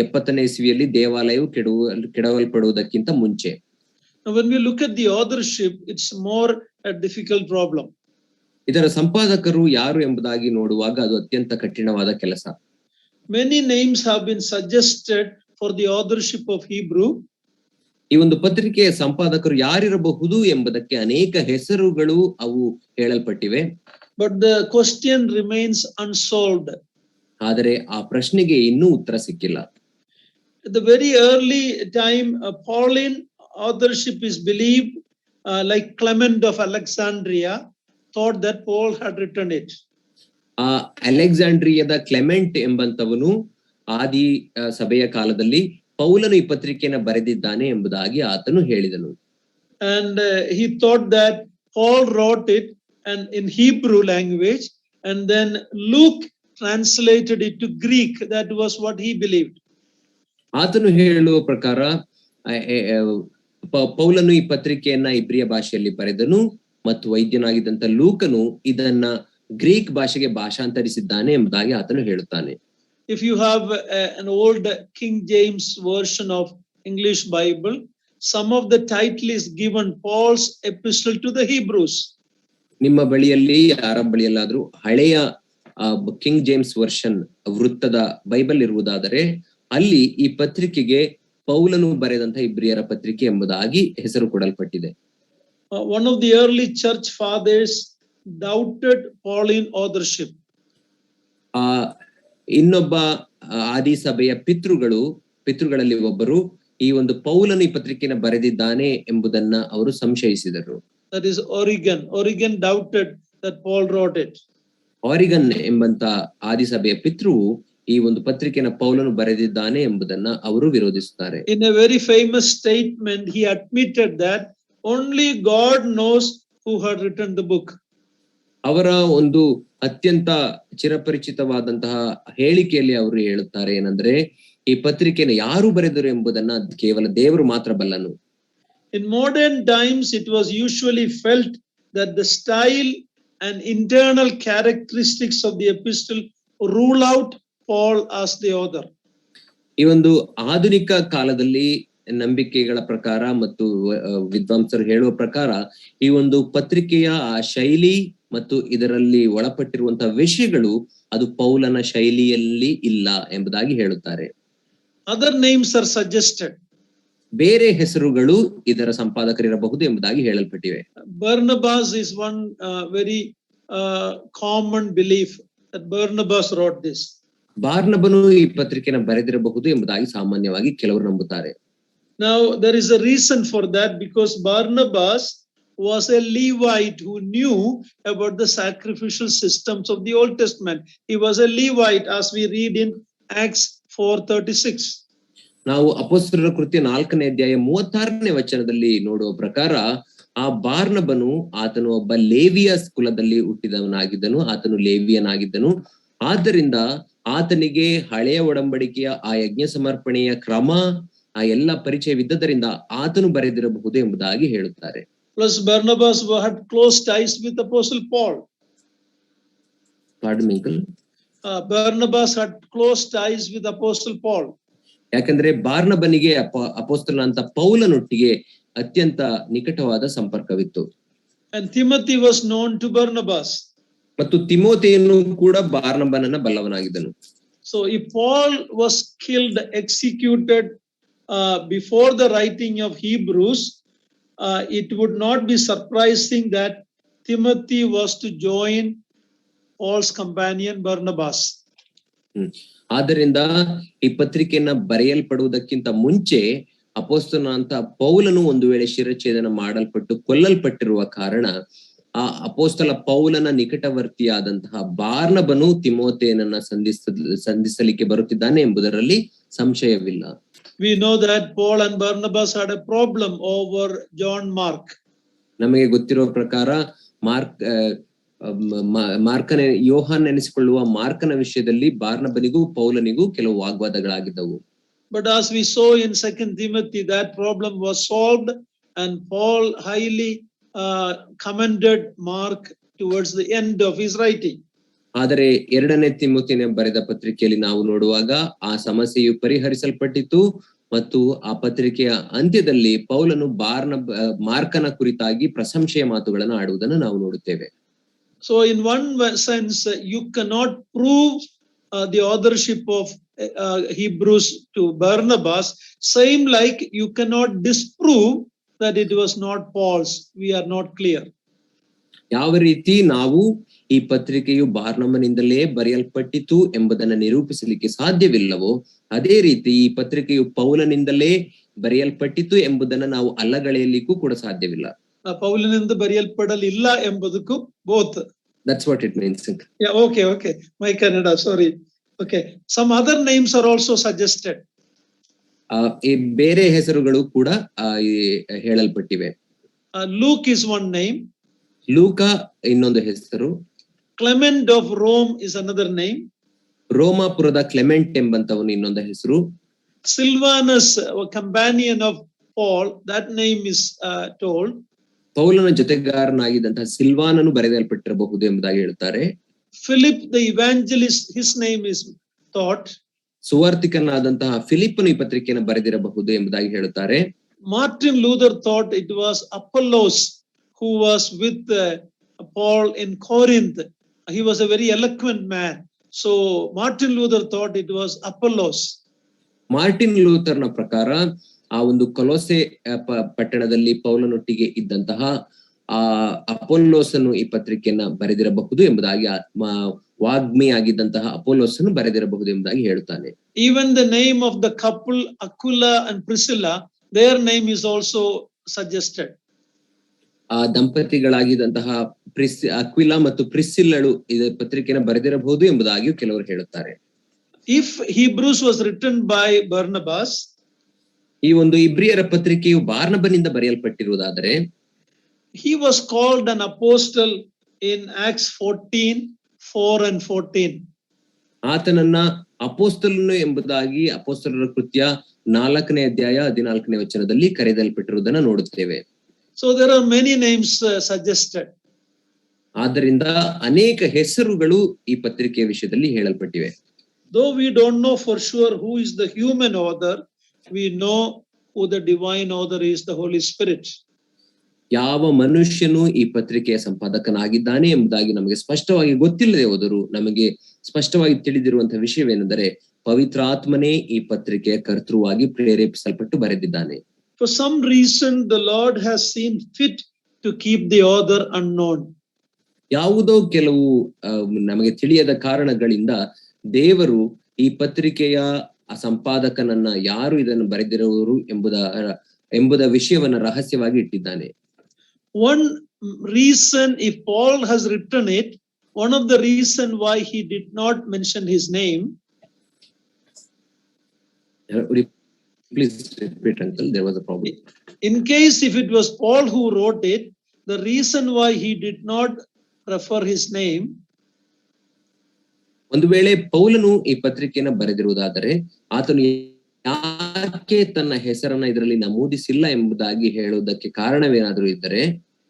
70ನೇ ಇಸವಿಯಲ್ಲಿ ದೇವಾಲಯವು ಕೆಡವಲ್ಪಡುವುದಕ್ಕಿಂತ ಮುಂಚೆ.
Now when we look at the authorship, it's more a difficult problem.
ಇದರ ಸಂಪಾದಕರು ಯಾರು ಎಂಬುದಾಗಿ ನೋಡುವಾಗ ಅದು ಅತ್ಯಂತ ಕಠಿಣವಾದ ಕೆಲಸ.
Many names have been suggested for the authorship of Hebrew.
ಈ ಒಂದು ಪತ್ರಿಕೆಯ ಸಂಪಾದಕರು ಯಾರಿರಬಹುದು ಎಂಬುದಕ್ಕೆ ಅನೇಕ ಹೆಸರುಗಳು ಅವು ಹೇಳಲ್ಪಟ್ಟಿವೆ.
But the question remains unsolved.
ಆದರೆ ಆ ಪ್ರಶ್ನೆಗೆ ಇನ್ನೂ ಉತ್ತರ ಸಿಕ್ಕಿಲ್ಲ.
At the very early time, Pauline authorship is believed, like Clement of Alexandria thought that Paul had written it.
ಆ ಅಲೆಕ್ಸಾಂಡ್ರಿಯಾದ ಕ್ಲೆಮೆಂಟ್ ಎಂಬಂತವನು ಆದಿ ಸಭೆಯ ಕಾಲದಲ್ಲಿ ಪೌಲನು ಈ ಪತ್ರಿಕೆಯನ್ನು ಬರೆದಿದ್ದಾನೆ ಎಂಬುದಾಗಿ ಆತನು ಹೇಳಿದನು.
And he thought that Paul wrote it and in Hebrew language, and then Luke translated it to Greek. That was what he believed.
ಆತನು ಹೇಳುವ ಪ್ರಕಾರ ಪೌಲನು ಈ ಪತ್ರಿಕೆಯನ್ನ ಇಬ್ರಿಯ ಭಾಷೆಯಲ್ಲಿ ಬರೆದನು ಮತ್ತು ವೈದ್ಯನಾಗಿದ್ದಂತ ಲೂಕನು ಇದನ್ನ ಗ್ರೀಕ್ ಭಾಷೆಗೆ ಭಾಷಾಂತರಿಸಿದ್ದಾನೆ ಎಂಬುದಾಗಿ ಆತನು ಹೇಳುತ್ತಾನೆ.
If you have an old King James version of English Bible, some of the title is given Paul's epistle to the Hebrews.
ನಿಮ್ಮ ಬಳಿಯಲ್ಲಿ ಯಾರ ಬಳಿಯಲ್ಲಾದ್ರೂ ಹಳೆಯ ಕಿಂಗ್ ಜೇಮ್ಸ್ ವರ್ಷನ್ ವೃತ್ತದ ಬೈಬಲ್ ಇರುವುದಾದರೆ ಅಲ್ಲಿ ಈ ಪತ್ರಿಕೆಗೆ ಪೌಲನು ಬರೆದಂತ ಇಬ್ರಿಯರ ಪತ್ರಿಕೆ ಎಂಬುದಾಗಿ ಹೆಸರು ಕೊಡಲ್ಪಟ್ಟಿದೆ.
One of the early church fathers doubted Pauline authorship.
ಇನ್ನೊಬ್ಬ ಆದಿ ಸಭೆಯ ಪಿತೃಗಳಲ್ಲಿ ಒಬ್ಬರು ಈ ಒಂದು ಪೌಲನು ಈ ಪತ್ರಿಕೆಯನ್ನು ಬರೆದಿದ್ದಾನೆ ಎಂಬುದನ್ನ ಅವರು ಸಂಶಯಿಸಿದರು.
That is Origen. Origen doubted that Paul wrote it.
ಆರಿಗನ್ ಎಂಬಂತ ಆದಿ ಸಭೆಯ ಪಿತೃವು ಈ ಒಂದು ಪತ್ರಿಕೆಯನ್ನು ಪೌಲನು ಬರೆದಿದ್ದಾನೆ ಎಂಬುದನ್ನ ಅವರು ವಿರೋಧಿಸುತ್ತಾರೆ.
In a very famous statement, he admitted that only God knows who had written the book.
ಅವರ ಒಂದು ಅತ್ಯಂತ ಚಿರಪರಿಚಿತವಾದಂತಹ ಹೇಳಿಕೆಯಲ್ಲಿ ಅವರು ಹೇಳುತ್ತಾರೆ ಏನಂದ್ರೆ ಈ ಪತ್ರಿಕೆಯನ್ನು ಯಾರು ಬರೆದರು ಎಂಬುದನ್ನ ಕೇವಲ ದೇವರು ಮಾತ್ರ ಬಲ್ಲನು.
In modern times, it was usually felt that the style and internal characteristics of the epistle rule out Paul as the author.
ಈ ಒಂದು ಆಧುನಿಕ ಕಾಲದಲ್ಲಿ ನಂಬಿಕೆಗಳ ಪ್ರಕಾರ ಮತ್ತು ವಿದ್ವಾಂಸರು ಹೇಳುವ ಪ್ರಕಾರ ಈ ಒಂದು ಪತ್ರಿಕೆಯ ಆ ಶೈಲಿ ಮತ್ತು ಇದರಲ್ಲಿ ಒಳಪಟ್ಟಿರುವಂತಹ ವಿಷಯಗಳು ಅದು ಪೌಲನ ಶೈಲಿಯಲ್ಲಿ ಇಲ್ಲ ಎಂಬುದಾಗಿ ಹೇಳುತ್ತಾರೆ.
Other names are suggested.
ಬೇರೆ ಹೆಸರುಗಳು ಇದರ ಸಂಪಾದಕರಿರಬಹುದು ಎಂಬುದಾಗಿ ಹೇಳಲ್ಪಟ್ಟಿವೆ.
Barnabas is one very common belief that Barnabas wrote this.
ಬಾರ್ನಬನು ಈ ಪತ್ರಿಕೆಯನ್ನು ಬರೆದಿರಬಹುದು ಎಂಬುದಾಗಿ ಸಾಮಾನ್ಯವಾಗಿ ಕೆಲವರು ನಂಬುತ್ತಾರೆ.
Now there is a reason for that, because Barnabas was a Levite who knew about the sacrificial systems of the Old Testament. He was a Levite, as we read in Acts 4:36.
ನಾವು ಅಪೊಸ್ತಲರ ಕೃತ್ಯ 4ನೇ ಅಧ್ಯಾಯ 36ನೇ ವಚನದಲ್ಲಿ ನೋಡುವ ಪ್ರಕಾರ ಆ ಬಾರ್ನಬನು ಆತನು ಒಬ್ಬ ಲೇವಿಯ ಕುಲದಲ್ಲಿ ಹುಟ್ಟಿದವನಾಗಿದ್ದನು, ಆತನು ಲೇವಿಯನಾಗಿದ್ದನು. ಆದ್ದರಿಂದ ಆತನಿಗೆ ಹಳೆಯ ಒಡಂಬಡಿಕೆಯ ಆ ಯಜ್ಞ ಸಮರ್ಪಣೆಯ ಕ್ರಮ ಆ ಎಲ್ಲ ಪರಿಚಯವಿದ್ದರಿಂದ ಆತನು ಬರೆದಿರಬಹುದು ಎಂಬುದಾಗಿ ಹೇಳುತ್ತಾರೆ.
Plus Barnabas had close ties with Apostle Paul.
Pardon me, uncle.
Barnabas had close ties with Apostle Paul.
ಯಾಕಂದ್ರೆ ಬಾರ್ನಬನಿಗೆ ಅಪೊಸ್ತಲನಾದಂತ ಪೌಲನೊಟ್ಟಿಗೆ ಅತ್ಯಂತ ನಿಕಟವಾದ ಸಂಪರ್ಕವಿತ್ತು.
And Timothy was known to Barnabas.
ಮತ್ತು ತಿಮೋಥೆಯನ್ನು ಕೂಡ ಬಾರ್ನಬನನ್ನ ಬಲ್ಲವನಾಗಿದ್ದನು.
So if Paul was killed, executed before the writing of Hebrews, it would not be surprising that Timothy was to join Paul's companion Barnabas.
ಆದ್ದರಿಂದ ಈ ಪತ್ರಿಕೆಯನ್ನ ಬರೆಯಲ್ಪಡುವುದಕ್ಕಿಂತ ಮುಂಚೆ ಅಪೊಸ್ತಲನಾದಂತ ಪೌಲನು ಒಂದು ವೇಳೆ ಶಿರಚ್ಛೇದನ ಮಾಡಲ್ಪಟ್ಟು ಕೊಲ್ಲಲ್ಪಟ್ಟಿರುವ ಕಾರಣ ಆ ಅಪೊಸ್ತಲ ಪೌಲನ ನಿಕಟವರ್ತಿಯಾದಂತಹ ಬಾರ್ನಬನು ತಿಮೋಥೆಯನನ್ನ ಸಂಧಿಸಲಿಕ್ಕೆ ಬರುತ್ತಿದ್ದಾನೆ ಎಂಬುದರಲ್ಲಿ ಸಂಶಯವಿಲ್ಲ.
We know that Paul and Barnabas had a problem over John Mark.
ನಮಗೆ ಗೊತ್ತಿರುವ ಪ್ರಕಾರ ಮಾರ್ಕನ ಯೋಹಾನ್ ನೆನೆಸಿಕೊಳ್ಳುವ ಮಾರ್ಕನ ವಿಷಯದಲ್ಲಿ ಬಾರ್ನಬನಿಗೂ ಪೌಲನಿಗೂ ಕೆಲವು ವಾಗ್ವಾದಗಳಾಗಿದ್ದವು.
But as we saw in 2 Timothy, that problem was solved, and Paul highly commended Mark towards the end of his writing.
ಆದರೆ 2ನೇ ತಿಮೋಥೆಯನ ಬರೆದ ಪತ್ರಿಕೆಯಲ್ಲಿ ನಾವು ನೋಡುವಾಗ ಆ ಸಮಸ್ಯೆಯು ಪರಿಹರಿಸಲ್ಪಟ್ಟಿತು ಮತ್ತು ಆ ಪತ್ರಿಕೆಯ ಅಂತ್ಯದಲ್ಲಿ ಪೌಲನು ಮಾರ್ಕನ ಕುರಿತಾಗಿ ಪ್ರಶಂಸೆಯ ಮಾತುಗಳನ್ನು ಆಡುವುದನ್ನು ನಾವು ನೋಡುತ್ತೇವೆ.
So in one sense, you cannot prove the authorship of Hebrews to Barnabas, same like you cannot disprove that it was not Paul's. We are not clear.
ಯಾವ ರೀತಿ ನಾವು ಈ ಪತ್ರಿಕೆಯು ಬಾರ್ನಬನಿಂದಲೇ ಬರೆಯಲ್ಪಟ್ಟಿತು ಎಂಬುದನ್ನು ನಿರೂಪಿಸಲಿಕ್ಕೆ ಸಾಧ್ಯವಿಲ್ಲವೋ ಅದೇ ರೀತಿ ಈ ಪತ್ರಿಕೆಯು ಪೌಲನಿಂದಲೇ ಬರೆಯಲ್ಪಟ್ಟಿತು ಎಂಬುದನ್ನು ನಾವು ಅಲ್ಲಗಳೆಯಲಿಕ್ಕೂ ಕೂಡ ಸಾಧ್ಯವಿಲ್ಲ.
ಪೌಲನಿಂದ ಬರೆಯಲ್ಪಡಲಿಲ್ಲ ಎಂಬುದಕ್ಕೂ both.
That's what it means.
Yeah, okay. My Kannada, sorry. Okay. Some other names are also suggested.
ಈ ಬೇರೆ ಹೆಸರುಗಳು ಕೂಡ ಹೇಳಲ್ಪಟ್ಟಿವೆ.
Luke is one name.
ಲೂಕ ಇನ್ನೊಂದು ಹೆಸರು.
Clement of Rome is another name.
ರೋಮಾಪುರದ ಕ್ಲೆಮೆಂಟ್ ಎಂಬಂತವನು ಇನ್ನೊಂದು ಹೆಸರು.
Silvanus, a companion of Paul, that name is told.
ಪೌಲನ ಜೊತೆಗಾರನಾಗಿದ್ದಂತಹ ಸಿಲ್ವಾನನು ಬರೆಯಲ್ಪಟ್ಟಿರಬಹುದು ಎಂಬುದಾಗಿ ಹೇಳ್ತಾರೆ.
Philip the evangelist, his name is thought.
ಸುವಾರ್ತಿಕನಾದಂತಹ ಫಿಲಿಪ್ಪನು ಈ ಪತ್ರಿಕೆಯನ್ನು ಬರೆದಿರಬಹುದು ಎಂಬುದಾಗಿ ಹೇಳುತ್ತಾರೆ.
Martin Luther thought it was Apollos who was with Paul in Corinth. He was a very eloquent man. So Martin Luther thought it was Apollos. Martin
ಲೂಥರ್ನ ಪ್ರಕಾರ ಆ ಒಂದು ಕೊಲೊಸೆ ಪಟ್ಟಣದಲ್ಲಿ ಪೌಲನೊಟ್ಟಿಗೆ ಇದ್ದಂತಹ ಆ ಅಪೊಲ್ಲೋಸನು ಈ ಪತ್ರಿಕೆಯನ್ನ ಬರೆದಿರಬಹುದು ಎಂಬುದಾಗಿ ವಾಗ್ಮಿಯಾಗಿದ್ದಂತಹ ಅಪೊಲ್ಲೋಸನು ಬರೆದಿರಬಹುದು ಎಂಬುದಾಗಿ ಹೇಳುತ್ತಾನೆ.
Even the name of the couple Aquila and Priscilla, their name is also suggested.
ಆ ದಂಪತಿಗಳಾಗಿದ್ದಂತಹ ಅಕ್ವಿಲಾ ಮತ್ತು ಪ್ರಿಸ್ಸಿಲ್ಲಳು ಈ ಪತ್ರಿಕೆಯನ್ನು ಬರೆದಿರಬಹುದು ಎಂಬುದಾಗಿಯೂ ಕೆಲವರು ಹೇಳುತ್ತಾರೆ.
If Hebrews was written by Barnabas,
ಈ ಒಂದು ಇಬ್ರಿಯರ ಪತ್ರಿಕೆಯು ಬಾರ್ನಬನಿಂದ ಬರೆಯಲ್ಪಟ್ಟಿರುವುದಾದರೆ,
he was called an apostle in Acts 14:4 and 14.
ಆತನನ್ನ ಅಪೊಸ್ತಲನು ಎಂಬುದಾಗಿ ಅಪೊಸ್ತಲರ ಕೃತ್ಯ 4ನೇ ಅಧ್ಯಾಯ 14ನೇ ವಚನದಲ್ಲಿ ಕರೆಯಲ್ಪಟ್ಟಿರುವುದನ್ನು ನೋಡುತ್ತೇವೆ.
So there are many names suggested.
ಆದ್ದರಿಂದ ಅನೇಕ ಹೆಸರುಗಳು ಈ ಪತ್ರಿಕೆಯ ವಿಷಯದಲ್ಲಿ ಹೇಳಲ್ಪಟ್ಟಿವೆ.
Though we don't know for sure who is the human author, we know who the divine author is, the Holy Spirit.
ಯಾವ ಮನುಷ್ಯನು ಈ ಪತ್ರಿಕೆಯ ಸಂಪಾದಕನಾಗಿದ್ದಾನೆ ಎಂಬುದಾಗಿ ನಮಗೆ ಸ್ಪಷ್ಟವಾಗಿ ಗೊತ್ತಿಲ್ಲದೆ ಹೋದರೂ ನಮಗೆ ಸ್ಪಷ್ಟವಾಗಿ ತಿಳಿದಿರುವಂತಹ ವಿಷಯವೇನೆಂದರೆ ಪವಿತ್ರಾತ್ಮನೇ ಈ ಪತ್ರಿಕೆಯ ಕರ್ತೃವಾಗಿ ಪ್ರೇರೇಪಿಸಲ್ಪಟ್ಟು ಬರೆದಿದ್ದಾನೆ.
For some reason the Lord has seen fit to keep the author unknown.
ಯಾವುದೋ ಕೆಲವು ನಮಗೆ ತಿಳಿಯದ ಕಾರಣಗಳಿಂದ ದೇವರು ಈ ಪತ್ರಿಕೆಯ ಸಂಪಾದಕನನ್ನ ಯಾರು ಇದನ್ನು ಬರೆದಿರುವರು ಎಂಬುದ ವಿಷಯವನ್ನ ರಹಸ್ಯವಾಗಿ ಇಟ್ಟಿದ್ದಾನೆ.
One reason, if Paul has written it, one of the reason why he did not mention his name.
Please repeat, uncle. There was a problem.
In case if it was Paul who wrote it, the reason why he did not refer his name,
ಒಂದು ವೇಳೆ ಪೌಲನು ಈ ಪತ್ರಿಕೆಯನ್ನು ಬರೆದಿರುವುದಾದರೆ ಆತನು ಯಾಕೆ ತನ್ನ ಹೆಸರನ್ನ ಇದರಲ್ಲಿ ನಮೂದಿಸಿಲ್ಲ ಎಂಬುದಾಗಿ ಹೇಳುವುದಕ್ಕೆ ಕಾರಣವೇನಾದರೂ ಇದ್ದರೆ,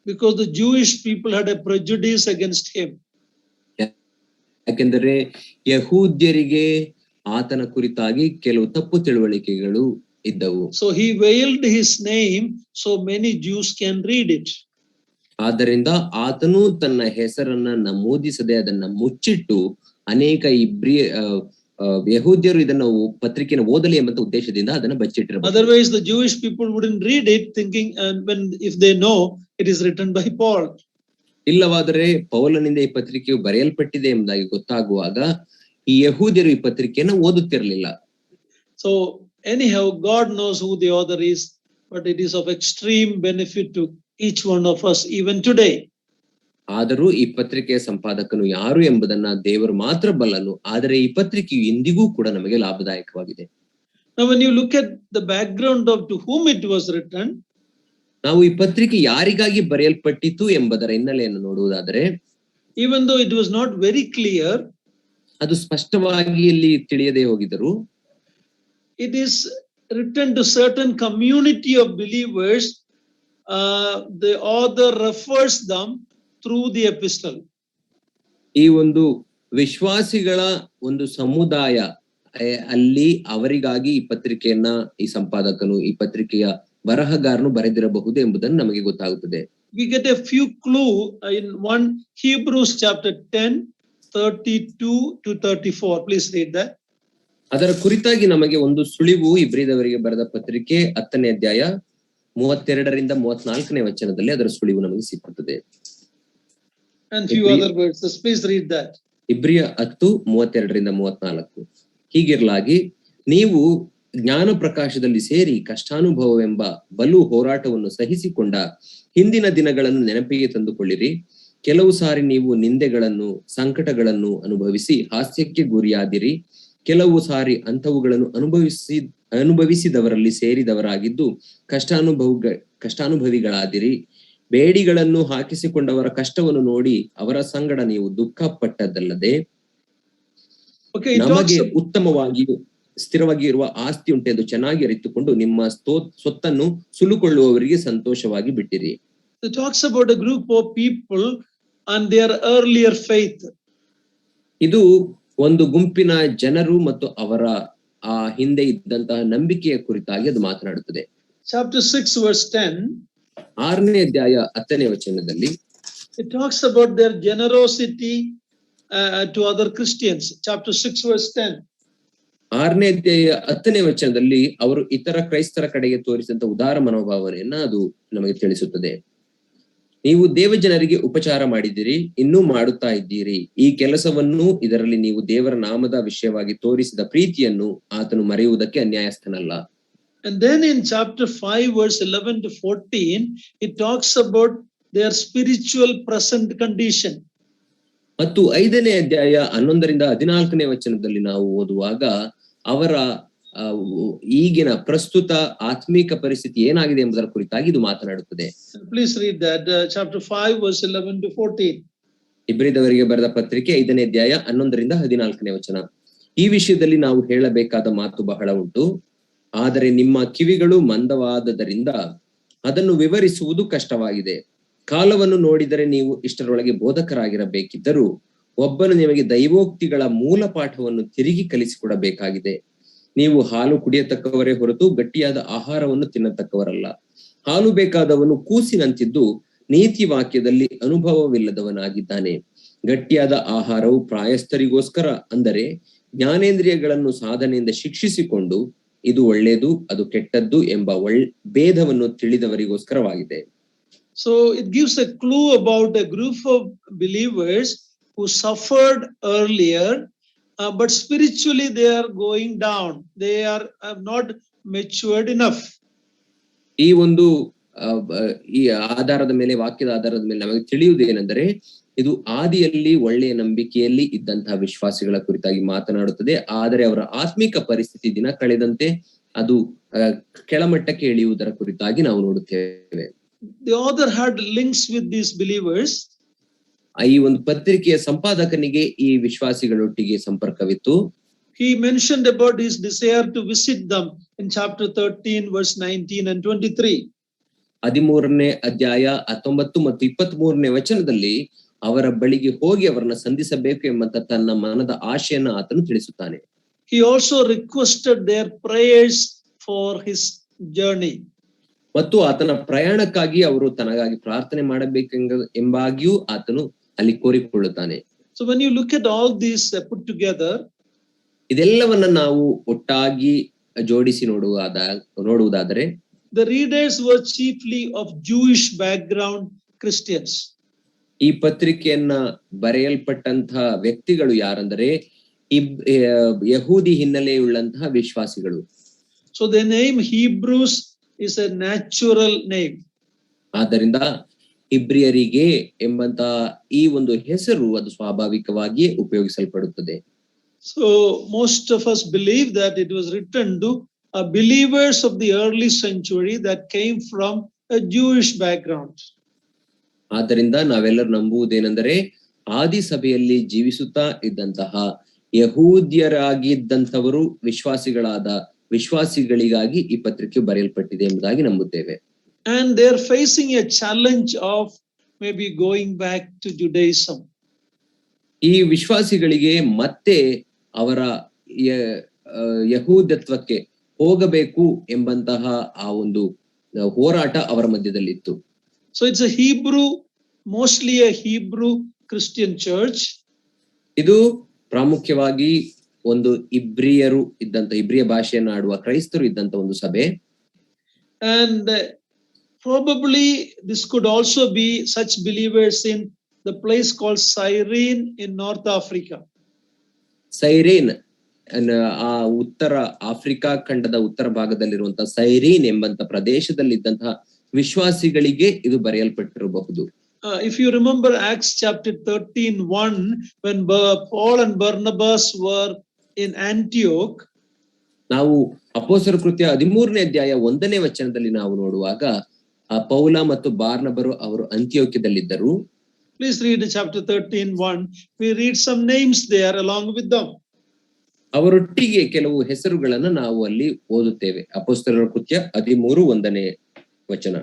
because the Jewish people had a prejudice against him.
ಯಾಕೆಂದರೆ ಯಹೂದ್ಯರಿಗೆ ಆತನ ಕುರಿತಾಗಿ ಕೆಲವು ತಪ್ಪು ತಿಳುವಳಿಕೆಗಳು ಇದ್ದವು.
So he veiled his name so many Jews can read it.
ಆದ್ದರಿಂದ ಆತನು ತನ್ನ ಹೆಸರನ್ನ ನಮೂದಿಸದೆ ಅದನ್ನ ಮುಚ್ಚಿಟ್ಟು ಅನೇಕ ಯಹೂದ್ಯರು ಇದನ್ನ ಪತ್ರಿಕೆಯನ್ನು ಓದಲಿ ಎಂಬ ಉದ್ದೇಶದಿಂದ ಅದನ್ನ ಬಚ್ಚಿಟ್ಟಿರಬಹುದು.
Otherwise the Jewish people wouldn't read it thinking, and if they know it is written by Paul.
ಇಲ್ಲವಾದರೆ ಪೌಲನಿಂದ ಈ ಪತ್ರಿಕೆಯು ಬರೆಯಲ್ಪಟ್ಟಿದೆ ಎಂಬುದಾಗಿ ಗೊತ್ತಾಗುವಾಗ ಈ ಯಹೂದ್ಯರು ಈ ಪತ್ರಿಕೆಯನ್ನು ಓದುತ್ತಿರಲಿಲ್ಲ.
So anyhow, God knows who the author is, but it is of extreme benefit to each one of us even today.
ಆದರೂ ಈ ಪತ್ರಿಕೆಯ ಸಂಪಾದಕನು ಯಾರು ಎಂಬುದನ್ನ ದೇವರು ಮಾತ್ರ ಬಲ್ಲನು. ಆದರೆ ಈ ಪತ್ರಿಕೆಯು ಇಂದಿಗೂ ಕೂಡ ನಮಗೆ ಲಾಭದಾಯಕವಾಗಿದೆ.
Now when you look at the background of to whom it was written,
ನಾವು ಈ ಪತ್ರಿಕೆ ಯಾರಿಗಾಗಿ ಬರೆಯಲ್ಪಟ್ಟಿತು ಎಂಬುದರ ಹಿನ್ನೆಲೆಯನ್ನು ನೋಡುವುದಾದರೆ,
even though it was not very clear,
ಅದು ಸ್ಪಷ್ಟವಾಗಿ ಇಲ್ಲಿ ತಿಳಿಯದೆ ಹೋಗಿದರು,
it is written to certain community of believers. The author refers them through the epistle.
ಈ ಒಂದು ವಿಶ್ವಾಸಿಗಳ ಒಂದು ಸಮುದಾಯ ಅಲ್ಲಿ ಅವರಿಗಾಗಿ ಈ ಪತ್ರಿಕೆಯನ್ನ ಈ ಸಂಪಾದಕನು ಈ ಪತ್ರಿಕೆಯ ಬರಹಗಾರನು ಬರೆದಿರಬಹುದು ಎಂಬುದನ್ನು ನಮಗೆ ಗೊತ್ತಾಗುತ್ತದೆ.
We get a few clue in 1 Hebrews chapter 10 32 to 34. Please read that.
ಅದರ ಕುರಿತಾಗಿ ನಮಗೆ ಒಂದು ಸುಳಿವು ಇಬ್ರಿದವರಿಗೆ ಬರೆದ ಪತ್ರಿಕೆ 10ನೇ ಅಧ್ಯಾಯ 32ರಿಂದ 34ನೇ ವಚನದಲ್ಲಿ ಅದರ ಸುಳಿವು ನಮಗೆ ಸಿಕ್ಕುತ್ತದೆ.
And few other verses. Please read that.
ಇಬ್ರಿಯ 10:32ರಿಂದ 34. ಹೀಗಿರಲಾಗಿ ನೀವು ಜ್ಞಾನ ಪ್ರಕಾಶದಲ್ಲಿ ಸೇರಿ ಕಷ್ಟಾನುಭವವೆಂಬ ಬಲು ಹೋರಾಟವನ್ನು ಸಹಿಸಿಕೊಂಡ ಹಿಂದಿನ ದಿನಗಳನ್ನು ನೆನಪಿಗೆ ತಂದುಕೊಳ್ಳಿರಿ. ಕೆಲವು ಸಾರಿ ನೀವು ನಿಂದೆಗಳನ್ನು ಸಂಕಟಗಳನ್ನು ಅನುಭವಿಸಿ ಹಾಸ್ಯಕ್ಕೆ ಗುರಿಯಾದಿರಿ. ಕೆಲವು ಸಾರಿ ಅಂಥವುಗಳನ್ನು ಅನುಭವಿಸಿದವರಲ್ಲಿ ಸೇರಿದವರಾಗಿದ್ದು ಕಷ್ಟಾನುಭವಿಗಳಾದಿರಿ. ಬೇಡಿಗಳನ್ನು ಹಾಕಿಸಿಕೊಂಡವರ ಕಷ್ಟವನ್ನು ನೋಡಿ ಅವರ ಸಂಗಡ ನೀವು ದುಃಖ ಪಟ್ಟದ್ದಲ್ಲದೆ ನಮಗೆ ಉತ್ತಮವಾಗಿ ಸ್ಥಿರವಾಗಿ ಇರುವ ಆಸ್ತಿ ಉಂಟೆಂದು ಚೆನ್ನಾಗಿ ಅರಿತುಕೊಂಡು ನಿಮ್ಮ ಸ್ವತ್ತನ್ನು ಸುಲುಕೊಳ್ಳುವವರಿಗೆ ಸಂತೋಷವಾಗಿ ಬಿಟ್ಟಿರಿ.
It talks about a group of people and their earlier faith.
ಇದು ಒಂದು ಗುಂಪಿನ ಜನರು ಮತ್ತು ಅವರ ಆ ಹಿಂದೆ ಇದ್ದಂತಹ ನಂಬಿಕೆಯ ಕುರಿತಾಗಿ ಅದು ಮಾತನಾಡುತ್ತದೆ.
Chapter 6 verse 10.
6ನೇ ಅಧ್ಯಾಯ 10ನೇ ವಚನದಲ್ಲಿ
it talks about their generosity to other Christians. Chapter 6 verse 10.
6ನೇ ಅಧ್ಯಾಯ 10ನೇ ವಚನದಲ್ಲಿ ಅವರು ಇತರ ಕ್ರೈಸ್ತರ ಕಡೆಗೆ ತೋರಿಸಿದಂತ ಉದಾರ ಮನೋಭಾವನೆಯನ್ನ ಅದು ನಮಗೆ ತಿಳಿಸುತ್ತದೆ. ನೀವು ದೇವಜನರಿಗೆ ಉಪಚಾರ ಮಾಡಿದಿರಿ, ಇನ್ನೂ ಮಾಡುತ್ತಾ ಇದ್ದೀರಿ. ಈ ಕೆಲಸವನ್ನು ಇದರಲ್ಲಿ ನೀವು ದೇವರ ನಾಮದ ವಿಷಯವಾಗಿ ತೋರಿಸಿದ ಪ್ರೀತಿಯನ್ನು ಆತನು ಮರೆಯುವುದಕ್ಕೆ ಅನ್ಯಾಯಸ್ಥನಲ್ಲ.
And then in chapter 5 verse 11 to 14 it talks about their spiritual present condition.
ಮತ್ತು 5ನೇ ಅಧ್ಯಾಯ 11ರಿಂದ 14ನೇ ವಚನದಲ್ಲಿ ನಾವು ಓದುವಾಗ ಅವರ ಈಗಿನ ಪ್ರಸ್ತುತ ಆತ್ಮಿಕ ಪರಿಸ್ಥಿತಿ ಏನಾಗಿದೆ ಎಂಬುದರ ಕುರಿತಾಗಿ ಇದು ಮಾತನಾಡುತ್ತದೆ.
Please read that chapter 5 verse 11 to 14.
ಇಬ್ರಿದವರಿಗೆ ಬರೆದ ಪತ್ರಿಕೆ 5ನೇ ಅಧ್ಯಾಯ 11ರಿಂದ 14ನೇ ವಚನ. ಈ ವಿಷಯದಲ್ಲಿ ನಾವು ಹೇಳಬೇಕಾದ ಮಾತು ಬಹಳ ಉಂಟು, ಆದರೆ ನಿಮ್ಮ ಕಿವಿಗಳು ಮಂದವಾದದರಿಂದ ಅದನ್ನು ವಿವರಿಸುವುದು ಕಷ್ಟವಾಗಿದೆ. ಕಾಲವನ್ನು ನೋಡಿದರೆ ನೀವು ಇಷ್ಟರೊಳಗೆ ಬೋಧಕರಾಗಿರಬೇಕಿದ್ದರೂ ಒಬ್ಬನು ನಿಮಗೆ ದೈವೋಕ್ತಿಗಳ ಮೂಲ ಪಾಠವನ್ನು ತಿರುಗಿ ಕಲಿಸಿಕೊಡಬೇಕಾಗಿದೆ. ನೀವು ಹಾಲು ಕುಡಿಯತಕ್ಕವರೇ ಹೊರತು ಗಟ್ಟಿಯಾದ ಆಹಾರವನ್ನು ತಿನ್ನತಕ್ಕವರಲ್ಲ. ಹಾಲು ಬೇಕಾದವನು ಕೂಸಿನಂತಿದ್ದು ನೀತಿ ವಾಕ್ಯದಲ್ಲಿ ಅನುಭವವಿಲ್ಲದವನಾಗಿದ್ದಾನೆ. ಗಟ್ಟಿಯಾದ ಆಹಾರವು ಪ್ರಾಯಸ್ಥರಿಗೋಸ್ಕರ, ಅಂದರೆ ಜ್ಞಾನೇಂದ್ರಿಯಗಳನ್ನು ಸಾಧನೆಯಿಂದ ಶಿಕ್ಷಿಸಿಕೊಂಡು ಇದು ಒಳ್ಳೆಯದು ಅದು ಕೆಟ್ಟದ್ದು ಎಂಬ ಭೇದವನ್ನು ತಿಳಿದವರಿಗೋಸ್ಕರವಾಗಿದೆ.
So it gives a clue about a group of believers who suffered earlier, but spiritually they are going down. They are not matured enough.
ಈ ಒಂದು ಈ ಆಧಾರದ ಮೇಲೆ, ವಾಕ್ಯದ ಆಧಾರದ ಮೇಲೆ ನಮಗೆ ತಿಳಿಯುವುದೇನೆಂದರೆ ಇದು ಆದಿಯಲ್ಲಿ ಒಳ್ಳೆಯ ನಂಬಿಕೆಯಲ್ಲಿ ಇದ್ದಂತಹ ವಿಶ್ವಾಸಿಗಳ ಕುರಿತಾಗಿ ಮಾತನಾಡುತ್ತದೆ. ಆದರೆ ಅವರ ಆತ್ಮಿಕ ಪರಿಸ್ಥಿತಿ ದಿನ ಕಳೆದಂತೆ ಅದು ಕೆಳಮಟ್ಟಕ್ಕೆ ಇಳಿಯುವುದರ ಕುರಿತಾಗಿ ನಾವು ನೋಡುತ್ತೇವೆ.
The author had links with these believers.
ಈ ಒಂದು ಪತ್ರಿಕೆಯ ಸಂಪಾದಕನಿಗೆ ಈ ವಿಶ್ವಾಸಿಗಳೊಟ್ಟಿಗೆ ಸಂಪರ್ಕವಿತ್ತು.
He mentioned about his desire to visit them in chapter 13 verse 19 and 23.
13ನೇ ಅಧ್ಯಾಯ 19 ಮತ್ತು 23ನೇ ವಚನದಲ್ಲಿ ಅವರ ಬಳಿಗೆ ಹೋಗಿ ಅವರನ್ನ ಸಂಧಿಸಬೇಕು ಎಂಬಂತ ತನ್ನ ಮನದ ಆಶೆಯನ್ನ ಆತನು ತಿಳಿಸುತ್ತಾನೆ.
He also requested their prayers for his journey.
ಮತ್ತು ಆತನ ಪ್ರಯಾಣಕ್ಕಾಗಿ ಅವರು ತನಗಾಗಿ ಪ್ರಾರ್ಥನೆ ಮಾಡಬೇಕೆಂಬಾಗಿಯೂ ಆತನು ಅಲ್ಲಿ ಕೋರಿಕೊಳ್ಳುತ್ತಾನೆ.
So when you look at all these put together,
ಇದೆಲ್ಲವನ್ನ ನಾವು ಒಟ್ಟಾಗಿ ಜೋಡಿಸಿ ನೋಡುವುದಾದರೆ
the readers were chiefly of Jewish background Christians.
ಈ ಪತ್ರಿಕೆಯನ್ನ ಬರೆಯಲ್ಪಟ್ಟಂತಹ ವ್ಯಕ್ತಿಗಳು ಯಾರಂದರೆ ಯಹೂದಿ ಹಿನ್ನೆಲೆಯುಳ್ಳಂತಹ ವಿಶ್ವಾಸಿಗಳು.
So the name Hebrews is a natural name.
ಆದ್ದರಿಂದ ಇಬ್ರಿಯರಿಗೆ ಎಂಬಂತಹ ಈ ಒಂದು ಹೆಸರು ಅದು ಸ್ವಾಭಾವಿಕವಾಗಿಯೇ ಉಪಯೋಗಿಸಲ್ಪಡುತ್ತದೆ.
So most of us believe that it was written to believers of the early century that came from a Jewish background.
ಆದ್ದರಿಂದ ನಾವೆಲ್ಲರೂ ನಂಬುವುದೇನೆಂದರೆ ಆದಿ ಸಭೆಯಲ್ಲಿ ಜೀವಿಸುತ್ತಾ ಇದ್ದಂತಹ ಯಹೂದ್ಯರಾಗಿದ್ದಂಥವರು ವಿಶ್ವಾಸಿಗಳಿಗಾಗಿ ಈ ಪತ್ರಿಕೆ ಬರೆಯಲ್ಪಟ್ಟಿದೆ ಎಂಬುದಾಗಿ ನಂಬುತ್ತೇವೆ.
And they are facing a challenge of maybe going back to Judaism.
ಈ ವಿಶ್ವಾಸಿಗಳಿಗೆ ಮತ್ತೆ ಅವರ ಯಹೂದ್ಯತ್ವಕ್ಕೆ ಹೋಗಬೇಕು ಎಂಬಂತಹ ಆ ಒಂದು ಹೋರಾಟ ಅವರ ಮಧ್ಯದಲ್ಲಿತ್ತು.
So it's mostly a Hebrew Christian church.
ಇದು ಪ್ರಾಮುಖ್ಯವಾಗಿ ಒಂದು ಇಬ್ರಿಯ ಭಾಷೆಯನ್ನು ಆಡುವ ಕ್ರೈಸ್ತರು ಇದ್ದಂತ ಒಂದು ಸಭೆ.
And probably this could also be such believers in the place called Cyrene in North Africa.
ಸೈರೇನ್ ಆ ಉತ್ತರ ಆಫ್ರಿಕಾ ಖಂಡದ ಉತ್ತರ ಭಾಗದಲ್ಲಿರುವಂತಹ ಸೈರೀನ್ ಎಂಬಂತ ಪ್ರದೇಶದಲ್ಲಿದ್ದಂತಹ ವಿಶ್ವಾಸಿಗಳಿಗೆ ಇದು ಬರೆಯಲ್ಪಟ್ಟಿರಬಹುದು.
If you remember Acts chapter 13:1, when Paul and Barnabas were in Antioch,
ನಾವು ಅಪೊಸ್ತಲರ ಕೃತ್ಯ 13ನೇ ಅಧ್ಯಾಯ 1ನೇ ವಚನದಲ್ಲಿ ನಾವು ನೋಡುವಾಗ ಪೌಲ ಮತ್ತು ಬಾರ್ನಬರು ಅವರು ಅಂತಿಯೋಕ್ಯದಲ್ಲಿದ್ದರು.
Please read chapter 13:1. We read some names there along with them.
ಅವರೊಟ್ಟಿಗೆ ಕೆಲವು ಹೆಸರುಗಳನ್ನ ನಾವು ಅಲ್ಲಿ ಓದುತ್ತೇವೆ. ಅಪೊಸ್ತಲರ ಕೃತ್ಯ 13:1ನೇ ವಚನ.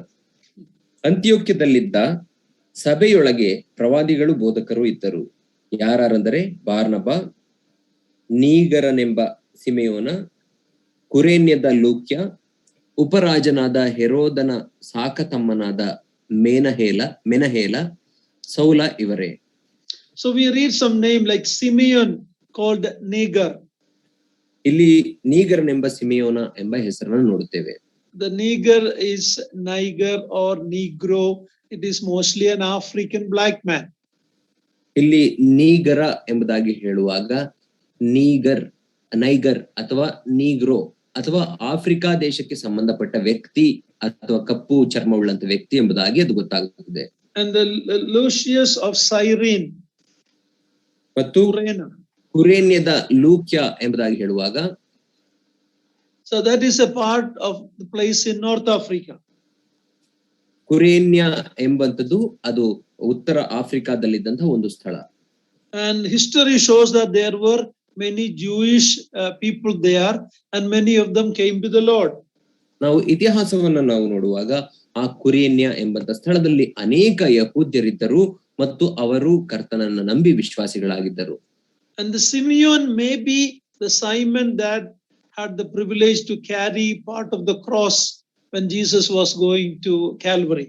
ಅಂತಿಯೋಕ್ಯದಲ್ಲಿದ್ದ ಸಭೆಯೊಳಗೆ ಪ್ರವಾದಿಗಳು ಬೋಧಕರು ಇದ್ದರು. ಯಾರೆಂದರೆ ಬಾರ್ನಬ, ನೀಗರನೆಂಬ ಸಿಮೆಯೋನ, ಕುರೇನ್ಯದ ಲೂಕ್ಯ, ಉಪರಾಜನಾದ ಹೆರೋದನ ಸಾಕತಮ್ಮನಾದ ಮೆನಹೇಲ, ಸೌಲ ಇವರೇ.
So we read some name like Simeon called Niger.
ಇಲ್ಲಿ ನೀಗರನೆಂಬ ಸಿಮೆಯೋನ ಎಂಬ ಹೆಸರನ್ನು ನೋಡುತ್ತೇವೆ.
The Niger is Niger or Negro. It is mostly an African black man.
ಇಲ್ಲಿ ನೀಗರ ಎಂಬುದಾಗಿ ಹೇಳುವಾಗ ನೈಗರ್ ಅಥವಾ ನೀಗ್ರೋ ಅಥವಾ ಆಫ್ರಿಕಾ ದೇಶಕ್ಕೆ ಸಂಬಂಧಪಟ್ಟ ವ್ಯಕ್ತಿ ಅಥವಾ ಕಪ್ಪು ಚರ್ಮವುಳ್ಳಂತ ವ್ಯಕ್ತಿ ಎಂಬುದಾಗಿ ಅದು ಗೊತ್ತಾಗುತ್ತದೆ.
And the Lucius of Cyrene
ಮತ್ತು ಕುರೇನ್ಯದ ಲೂಕ್ಯ ಎಂಬುದಾಗಿ ಹೇಳುವಾಗ
so that is a part of the place in North Africa.
ಕುರೇನ್ಯ ಎಂಬಂತದ್ದು ಅದು ಉತ್ತರ ಆಫ್ರಿಕಾದಲ್ಲಿದ್ದಂತಹ ಒಂದು ಸ್ಥಳ.
And history shows that there were many Jewish people there and many of them came to the Lord.
ನಾವು ಇತಿಹಾಸವನ್ನ ನಾವು ನೋಡುವಾಗ ಆ ಕುರೇನ್ಯ ಎಂಬಂತ ಸ್ಥಳದಲ್ಲಿ ಅನೇಕ ಯಹೂದ್ಯರಿದ್ದರು ಮತ್ತು ಅವರು ಕರ್ತನನ್ನ ನಂಬಿ ವಿಶ್ವಾಸಿಗಳಾಗಿದ್ದರು.
And the Simeon may be the Simon that had the privilege to carry part of the cross when Jesus was going to Calvary.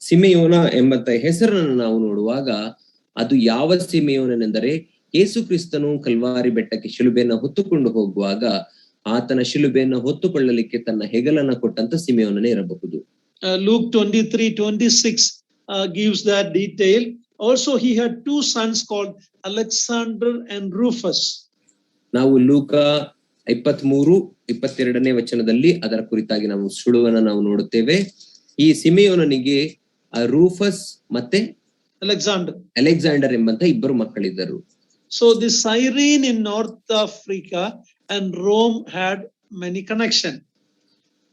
ಸಿಮೆಯೋನ ಎಂಬಂತ ಹೆಸರನ್ನು ನಾವು ನೋಡುವಾಗ ಅದು ಯಾವ ಸಿಮೆಯೋನೆಂದರೆ ಯೇಸು ಕ್ರಿಸ್ತನು ಕಲ್ವಾರಿ ಬೆಟ್ಟಕ್ಕೆ ಶಿಲುಬೆಯನ್ನು ಹೊತ್ತುಕೊಂಡು ಹೋಗುವಾಗ ಆತನ ಶಿಲುಬೆಯನ್ನು ಹೊತ್ತುಕೊಳ್ಳಲಿಕ್ಕೆ ತನ್ನ ಹೆಗಲನ್ನ ಕೊಟ್ಟಂತ ಸಿಮೆಯೋನನೇ ಇರಬಹುದು.
Luke 23:26 gives that detail. Also he had two sons called Alexander and Rufus. ನಾವು
ಲೂಕ 23:22ನೇ ವಚನದಲ್ಲಿ ಅದರ ಕುರಿತಾಗಿ ನಾವು ಸುಳುವನ್ನ ನಾವು ನೋಡುತ್ತೇವೆ. ಈ ಸಿಮೆಯೋನನಿಗೆ ರೂಫಸ್ ಮತ್ತೆ ಅಲೆಕ್ಸಾಂಡರ್ ಎಂಬಂತ ಇಬ್ಬರು ಮಕ್ಕಳಿದ್ದರು.
So the Cyrene in North Africa and Rome had many connection.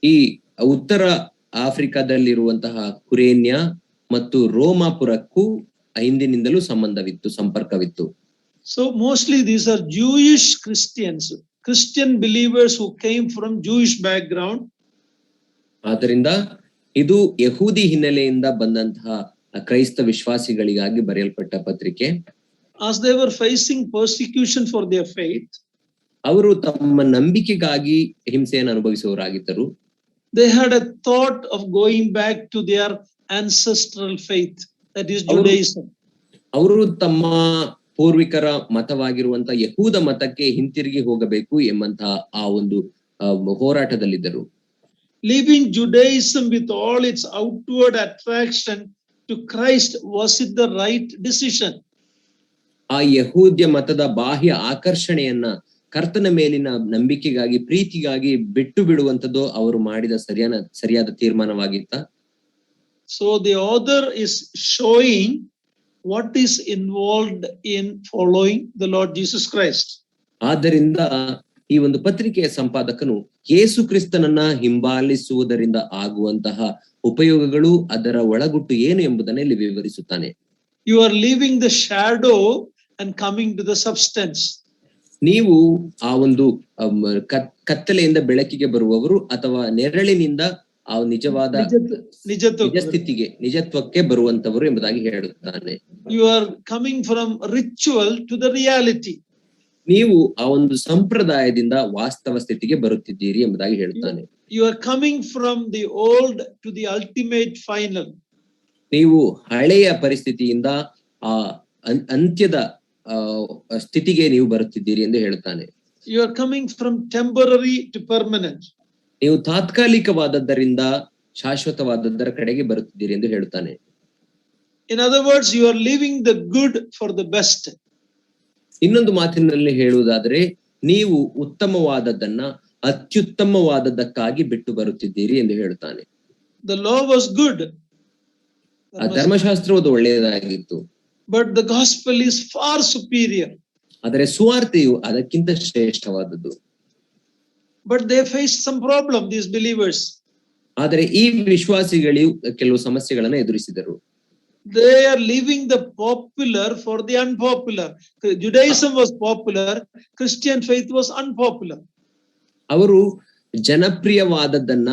ಈ ಉತ್ತರ ಆಫ್ರಿಕಾದಲ್ಲಿರುವಂತಹ ಕುರೇನ್ಯ ಮತ್ತು ರೋಮಾಪುರಕ್ಕೂ ಹಿಂದಿನಿಂದಲೂ ಸಂಪರ್ಕವಿತ್ತು.
So mostly these are Jewish Christians, Christian believers who came from Jewish background.
ಆದ್ದರಿಂದ ಇದು ಯಹೂದಿ ಹಿನ್ನೆಲೆಯಿಂದ ಬಂದಂತಹ ಕ್ರೈಸ್ತ ವಿಶ್ವಾಸಿಗಳಿಗಾಗಿ ಬರೆಯಲ್ಪಟ್ಟ ಪತ್ರಿಕೆ.
As they were facing persecution for their faith,
ಅವರು ತಮ್ಮ ನಂಬಿಕೆಗಾಗಿ ಹಿಂಸೆಯನ್ನು ಅನುಭವಿಸುವವರಾಗಿದ್ದರು.
They had a thought of going back to their ancestral faith, that is Judaism.
ಅವರು ತಮ್ಮ ಪೂರ್ವಿಕರ ಮತವಾಗಿರುವಂತಹ ಯಹೂದ ಮತಕ್ಕೆ ಹಿಂತಿರುಗಿ ಹೋಗಬೇಕು ಎಂಬಂತಹ ಆ ಒಂದು ಹೋರಾಟದಲ್ಲಿದ್ದರು.
Leaving Judaism with all its outward attraction to Christ, was it the right decision?
ಆ ಯಹೂದ್ಯ ಮತದ ಬಾಹ್ಯ ಆಕರ್ಷಣೆಯನ್ನ ಕರ್ತನ ಮೇಲಿನ ನಂಬಿಕೆಗಾಗಿ ಪ್ರೀತಿಗಾಗಿ ಬಿಟ್ಟು ಬಿಡುವಂತದ್ದು ಅವರು ಮಾಡಿದ ಸರಿಯಾದ ತೀರ್ಮಾನವಾಗಿತ್ತ?
So the author is showing what is involved in following the Lord Jesus Christ.
ಆದ್ದರಿಂದ ಈ ಒಂದು ಪತ್ರಿಕೆಯ ಸಂಪಾದಕನು ಯೇಸು ಕ್ರಿಸ್ತನನ್ನ ಹಿಂಬಾಲಿಸುವುದರಿಂದ ಆಗುವಂತಹ ಉಪಯೋಗಗಳು, ಅದರ ಒಳಗುಟ್ಟು ಏನು ಎಂಬುದನ್ನು ಇಲ್ಲಿ ವಿವರಿಸುತ್ತಾನೆ.
You are leaving the shadow and coming to the substance.
ನೀವು ಆ ಒಂದು ಕತ್ತಲೆಯಿಂದ ಬೆಳಕಿಗೆ ಬರುವವರು ಅಥವಾ ನೆರಳಿನಿಂದ ಆ ನಿಜವಾದ ನಿಜತ್ವಕ್ಕೆ ಬರುವಂತವರು ಎಂಬುದಾಗಿ ಹೇಳುತ್ತಾನೆ.
You are coming from ritual to the reality.
ನೀವು ಆ ಒಂದು ಸಂಪ್ರದಾಯದಿಂದ ವಾಸ್ತವ ಸ್ಥಿತಿಗೆ ಬರುತ್ತಿದ್ದೀರಿ ಎಂಬುದಾಗಿ ಹೇಳುತ್ತಾನೆ.
You are coming from the old to the ultimate final.
ನೀವು ಹಳೆಯ ಪರಿಸ್ಥಿತಿಯಿಂದ ಆ ಅಂತ್ಯದ ಸ್ಥಿತಿಗೆ ನೀವು ಬರುತ್ತಿದ್ದೀರಿ ಎಂದು ಹೇಳುತ್ತಾನೆ.
You are coming from temporary to permanent.
ನೀವು ತಾತ್ಕಾಲಿಕವಾದದ್ದರಿಂದ ಶಾಶ್ವತವಾದದ್ದರ ಕಡೆಗೆ ಬರುತ್ತಿದ್ದೀರಿ ಎಂದು ಹೇಳುತ್ತಾನೆ.
In other words, you are leaving the good for the best.
ಇನ್ನೊಂದು ಮಾತಿನಲ್ಲಿ ಹೇಳುವುದಾದರೆ, ನೀವು ಉತ್ತಮವಾದದ್ದನ್ನ ಅತ್ಯುತ್ತಮವಾದದ್ದಕ್ಕಾಗಿ ಬಿಟ್ಟು ಬರುತ್ತಿದ್ದೀರಿ ಎಂದು ಹೇಳುತ್ತಾನೆ.
The law was good.
ಆ ಧರ್ಮಶಾಸ್ತ್ರವು ಒಳ್ಳೆಯದಾಗಿತ್ತು.
But the gospel is far superior.
ಆದರೆ ಸುವಾರ್ತೆಯು ಅದಕ್ಕಿಂತ ಶ್ರೇಷ್ಠವಾದದ್ದು.
But they faced some problem, these believers.
ಆದರೆ ಈ ವಿಶ್ವಾಸಿಗಳು ಕೆಲವು ಸಮಸ್ಯೆಗಳನ್ನು ಎದುರಿಸಿದರು.
They are leaving the popular for the unpopular. Judaism was popular, Christian faith was unpopular.
ಅವರು ಜನಪ್ರಿಯವಾದದ್ದನ್ನ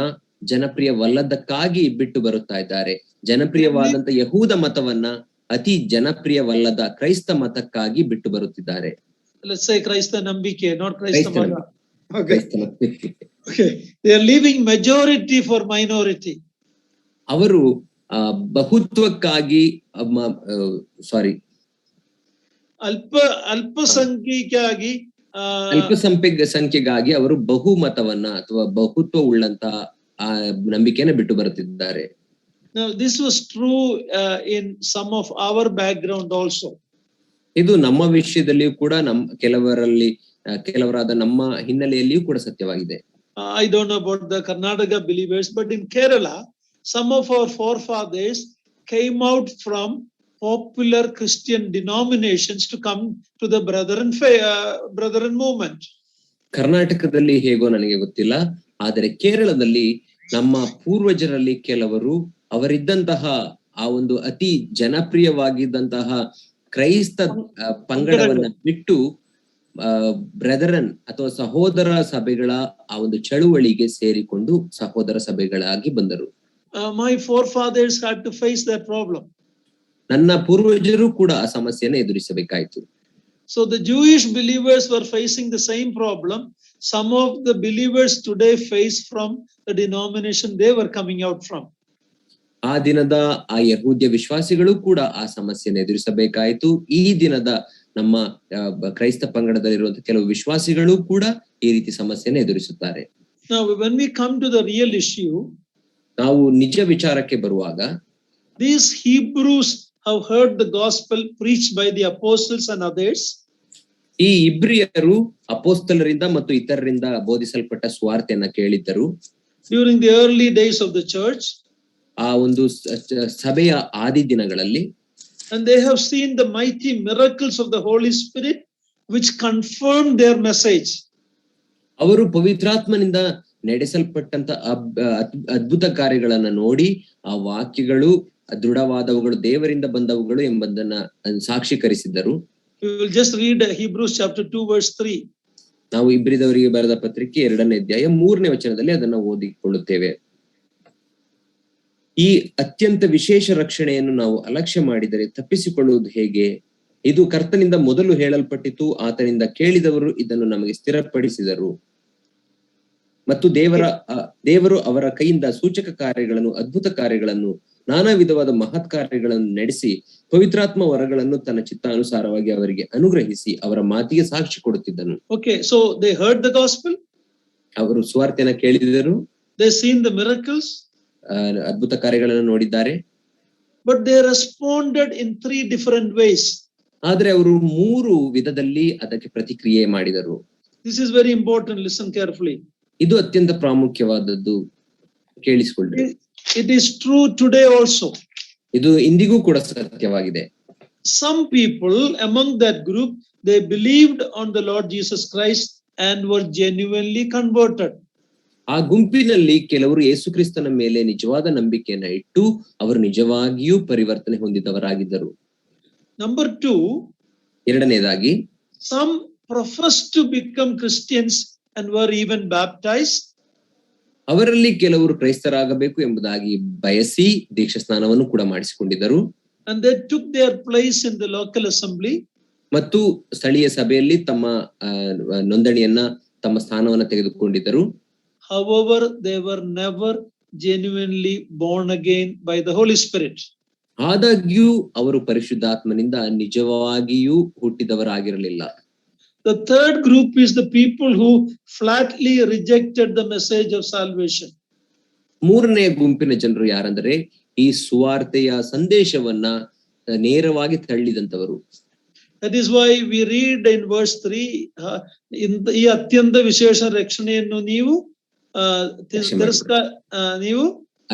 ಜನಪ್ರಿಯವಲ್ಲದಕ್ಕಾಗಿ ಬಿಟ್ಟು ಬರುತ್ತಾ ಇದ್ದಾರೆ. ಜನಪ್ರಿಯವಾದಂತ ಯಹೂದ ಮತವನ್ನ ಅತಿ ಜನಪ್ರಿಯವಲ್ಲದ ಕ್ರೈಸ್ತ ಮತಕ್ಕಾಗಿ ಬಿಟ್ಟು ಬರುತ್ತಿದ್ದಾರೆ.
Let's say Christa Nambike, not Christa Mata. Okay. They are leaving majority for minority.
ಅವರು ಬಹುತ್ವಕ್ಕಾಗಿ
ಅಲ್ಪಸಂಖ್ಯಾಗಿ
ಅಲ್ಪಸಂಖ್ಯೆಗಾಗಿ ಅವರು ಬಹುಮತವನ್ನ ಅಥವಾ ಬಹುತ್ವ ಉಳ್ಳಂತ ಆ ನಂಬಿಕೆಯನ್ನು ಬಿಟ್ಟು ಬರುತ್ತಿದ್ದಾರೆ.
Now this was true in some of our background also.
ಇದು ನಮ್ಮ ವಿಷಯದಲ್ಲಿಯೂ ಕೂಡ ಕೆಲವರಾದ ನಮ್ಮ ಹಿನ್ನೆಲೆಯಲ್ಲಿಯೂ ಕೂಡ ಸತ್ಯವಾಗಿದೆ.
I don't know about the Karnataka believers, but in Kerala, some of our forefathers came out from popular Christian denominations to come to the brethren movement.
ಕರ್ನಾಟಕದಲ್ಲಿ ಹೇಗೋ ನನಗೆ ಗೊತ್ತಿಲ್ಲ, ಆದರೆ ಕೇರಳದಲ್ಲಿ ನಮ್ಮ ಪೂರ್ವಜರಲ್ಲಿ ಕೆಲವರು ಅವರಿದ್ದಂತಹ ಆ ಒಂದು ಅತಿ ಜನಪ್ರಿಯವಾಗಿದ್ದಂತಹ ಕ್ರೈಸ್ತ ಪಂಗಡವನ್ನ ಬಿಟ್ಟು ಬ್ರದರನ್ ಅಥವಾ ಸಹೋದರ ಸಭೆಗಳ ಆ ಒಂದು ಚಳುವಳಿಗೆ ಸೇರಿಕೊಂಡು ಸಹೋದರ ಸಭೆಗಳಾಗಿ ಬಂದರು.
My forefathers had to face that problem.
ನನ್ನ ಪೂರ್ವಜರು ಕೂಡ ಆ ಸಮಸ್ಯೆಯನ್ನು ಎದುರಿಸಬೇಕಾಯಿತು.
So the Jewish believers were facing the same problem. Some of the believers today face from the denomination they were coming out from.
ಆ ದಿನದ ಆ ಯಹೂದ್ಯ ವಿಶ್ವಾಸಿಗಳು ಕೂಡ ಆ ಸಮಸ್ಯೆಯನ್ನು ಎದುರಿಸಬೇಕಾಯಿತು. ಈ ದಿನದ ನಮ್ಮ ಕ್ರೈಸ್ತ ಪಂಗಡದಲ್ಲಿರುವಂತಹ ಕೆಲವು ವಿಶ್ವಾಸಿಗಳು ಕೂಡ ಈ ರೀತಿ ಸಮಸ್ಯೆಯನ್ನು ಎದುರಿಸುತ್ತಾರೆ.
Now when we come to the real issue,
ನಾವು ನಿಜ ವಿಚಾರಕ್ಕೆ ಬರುವಾಗ,
these Hebrews have heard the gospel preached by the apostles and others.
ಈ ಇಬ್ರಿಯರು ಅಪೋಸ್ತಲರಿಂದ ಮತ್ತು ಇತರರಿಂದ ಬೋಧಿಸಲ್ಪಟ್ಟ ಸುವಾರ್ತೆಯನ್ನ ಕೇಳಿದ್ದರು.
During the early days of the church,
ಆ ಒಂದು ಸಭೆಯ ಆದಿ ದಿನಗಳಲ್ಲಿ,
and they have seen the mighty miracles of the Holy Spirit which confirmed their message.
ಅವರು ಪವಿತ್ರಾತ್ಮನಿಂದ ನಡೆಸಲ್ಪಟ್ಟಂತ ಅದ್ಭುತ ಕಾರ್ಯಗಳನ್ನ ನೋಡಿ ಆ ವಾಕ್ಯಗಳು ದೃಢವಾದವುಗಳು ದೇವರಿಂದ ಬಂದವುಗಳು ಎಂಬುದನ್ನ ಸಾಕ್ಷೀಕರಿಸಿದ್ದರು.
We will just read Hebrews chapter 2 verse 3.
ನಾವು ಇಬ್ರಿದವರಿಗೆ ಬರೆದ ಪತ್ರಿಕೆ 2ನೇ ಅಧ್ಯಾಯ 3ನೇ ವಚನದಲ್ಲಿ ಅದನ್ನ ಓದಿಕೊಳ್ಳುತ್ತೇವೆ. ಈ ಅತ್ಯಂತ ವಿಶೇಷ ರಕ್ಷಣೆಯನ್ನು ನಾವು ಅಲಕ್ಷ್ಯ ಮಾಡಿದರೆ ತಪ್ಪಿಸಿಕೊಳ್ಳುವುದು ಹೇಗೆ? ಇದು ಕರ್ತನಿಂದ ಮೊದಲು ಹೇಳಲ್ಪಟ್ಟಿತು, ಆತನಿಂದ ಕೇಳಿದವರು ಇದನ್ನು ನಮಗೆ ಸ್ಥಿರಪಡಿಸಿದರು ಮತ್ತು ದೇವರು ಅವರ ಕೈಯಿಂದ ಸೂಚಕ ಕಾರ್ಯಗಳನ್ನು, ಅದ್ಭುತ ಕಾರ್ಯಗಳನ್ನು, ನಾನಾ ವಿಧವಾದ ಮಹತ್ ಕಾರ್ಯಗಳನ್ನು ನಡೆಸಿ ಪವಿತ್ರಾತ್ಮ ವರಗಳನ್ನು ತನ್ನ ಚಿತ್ತಾನುಸಾರವಾಗಿ ಅವರಿಗೆ ಅನುಗ್ರಹಿಸಿ ಅವರ ಮಾತಿಗೆ ಸಾಕ್ಷಿ ಕೊಡುತ್ತಿದ್ದನು.
Okay, so they heard the gospel,
ಅವರು ಸುವಾರ್ತೆಯನ್ನು ಕೇಳಿದರು,
they seen the miracles,
ಅದ್ಭುತ ಕಾರ್ಯಗಳನ್ನು ನೋಡಿದ್ದಾರೆ,
but they responded in 3 different ways.
ಆದ್ರೆ ಅವರು 3 ವಿಧದಲ್ಲಿ ಅದಕ್ಕೆ ಪ್ರತಿಕ್ರಿಯೆ ಮಾಡಿದರು.
This is very important, listen carefully.
ಇದು ಅತ್ಯಂತ ಪ್ರಾಮುಖ್ಯವಾದದ್ದು, ಕೇಳಿಸಿಕೊಳ್ಳಿ.
It is true today also.
ಇದು ಇಂದಿಗೂ ಕೂಡ ಸತ್ಯವಾಗಿದೆ.
Some people among that group, they believed on the Lord Jesus Christ and were genuinely converted.
ಆ ಗುಂಪಿನಲ್ಲಿ ಕೆಲವರು ಯೇಸು ಕ್ರಿಸ್ತನ ಮೇಲೆ ನಿಜವಾದ ನಂಬಿಕೆಯನ್ನ ಇಟ್ಟು ಅವರು ನಿಜವಾಗಿಯೂ ಪರಿವರ್ತನೆ ಹೊಂದಿದವರಾಗಿದ್ದರು.
Number 2,
ಎರಡನೇದಾಗಿ,
some professed to become Christians and were even baptized.
ಅವರಲ್ಲಿ ಕೆಲವರು ಕ್ರೈಸ್ತರಾಗಬೇಕು ಎಂಬುದಾಗಿ ಬಯಸಿ ದೀಕ್ಷಾ ಸ್ನಾನವನ್ನು ಕೂಡ ಮಾಡಿಸಿಕೊಂಡಿದ್ದರು.
And they took their place in the local assembly.
ಮತ್ತು ಸ್ಥಳೀಯ ಸಭೆಯಲ್ಲಿ ತಮ್ಮ ನೋಂದಣಿಯನ್ನ, ತಮ್ಮ ಸ್ಥಾನವನ್ನ ತೆಗೆದುಕೊಂಡಿದ್ದರು.
However, they were never genuinely born again by the Holy Spirit.
ಆದಾಗ್ಯೂ ಅವರು ಪರಿಶುದ್ಧಾತ್ಮನಿಂದ ನಿಜವಾಗಿಯೂ ಹುಟ್ಟಿದವರಾಗಿರಲಿಲ್ಲ.
The third group is the people who flatly rejected the message of salvation.
ಮೂರನೇ ಗುಂಪಿನ ಜನರು ಯಾರಂದ್ರೆ ಈ ಸುವಾರ್ತೆಯ ಸಂದೇಶವನ್ನ ನೇರವಾಗಿ ತಳ್ಳಿದಂತವರು.
That is why we read in verse 3, ಈ ಅತ್ಯಂತ ವಿಶೇಷ ರಕ್ಷಣೆಯನ್ನು ನೀವು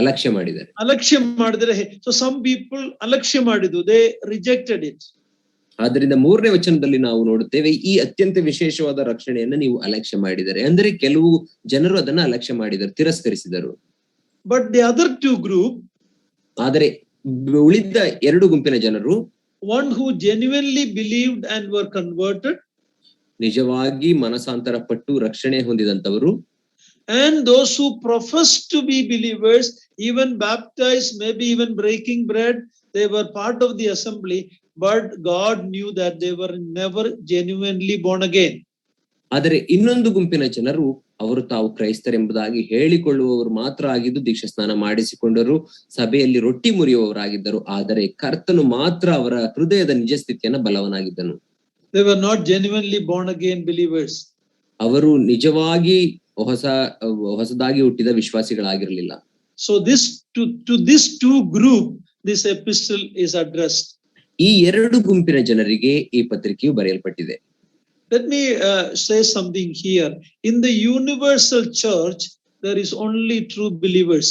ಅಲಕ್ಷ್ಯ
ಮಾಡಿದರೆ. So some people ಅಲಕ್ಷ್ಯ ಮಾಡಿದ್ರು, they rejected it.
ಆದ್ರಿಂದ 3ನೇ ವಚನದಲ್ಲಿ ನಾವು ನೋಡುತ್ತೇವೆ, ಈ ಅತ್ಯಂತ ವಿಶೇಷವಾದ ರಕ್ಷಣೆಯನ್ನ ನೀವು ಅಲಕ್ಷ್ಯ ಮಾಡಿದರೆ, ಅಂದರೆ ಕೆಲವು ಜನರು ಅದನ್ನ ಅಲಕ್ಷ್ಯ ಮಾಡಿದರು, ತಿರಸ್ಕರಿಸಿದರು.
But the other 2 group,
ಆದರೆ ಉಳಿದ 2 ಗುಂಪಿನ ಜನರು,
one who genuinely believed and were converted,
ನಿಜವಾಗಿ ಮನಸಾಂತರ ಪಟ್ಟು ರಕ್ಷಣೆ ಹೊಂದಿದಂತವರು,
and those who professed to be believers, even baptized, maybe even breaking bread, they were part of the assembly, but God knew that they were never genuinely born again.
ಆದರೆ ಇನ್ನೊಂದು ಗುಂಪಿನ ಜನರು, ಅವರು ತಾವು ಕ್ರೈಸ್ತರೆಂಬುದಾಗಿ ಹೇಳಿಕೊಳ್ಳುವವರು ಮಾತ್ರ ಆಗಿದ್ದು ದೀಕ್ಷಾ ಸ್ನಾನ ಮಾಡಿಸಿಕೊಂಡರು, ಸಭೆಯಲ್ಲಿ ರೊಟ್ಟಿ ಮುರಿಯುವವರಾಗಿದ್ದರು, ಆದರೆ ಕರ್ತನು ಮಾತ್ರ ಅವರ ಹೃದಯದ ನಿಜ ಸ್ಥಿತಿಯನ್ನ ಬಲವನಾಗಿದ್ದನು.
They were not genuinely born again believers.
ಅವರು ನಿಜವಾಗಿ ಹೊಸದಾಗಿ ಹುಟ್ಟಿದ ವಿಶ್ವಾಸಿಗಳಾಗಿರಲಿಲ್ಲ.
So to this 2 group, this epistle is addressed.
ಈ 2 ಗುಂಪಿನ ಜನರಿಗೆ ಈ ಪತ್ರಿಕೆಯು ಬರೆಯಲ್ಪಟ್ಟಿದೆ.
Let me say something here. In the universal church, there is only true believers.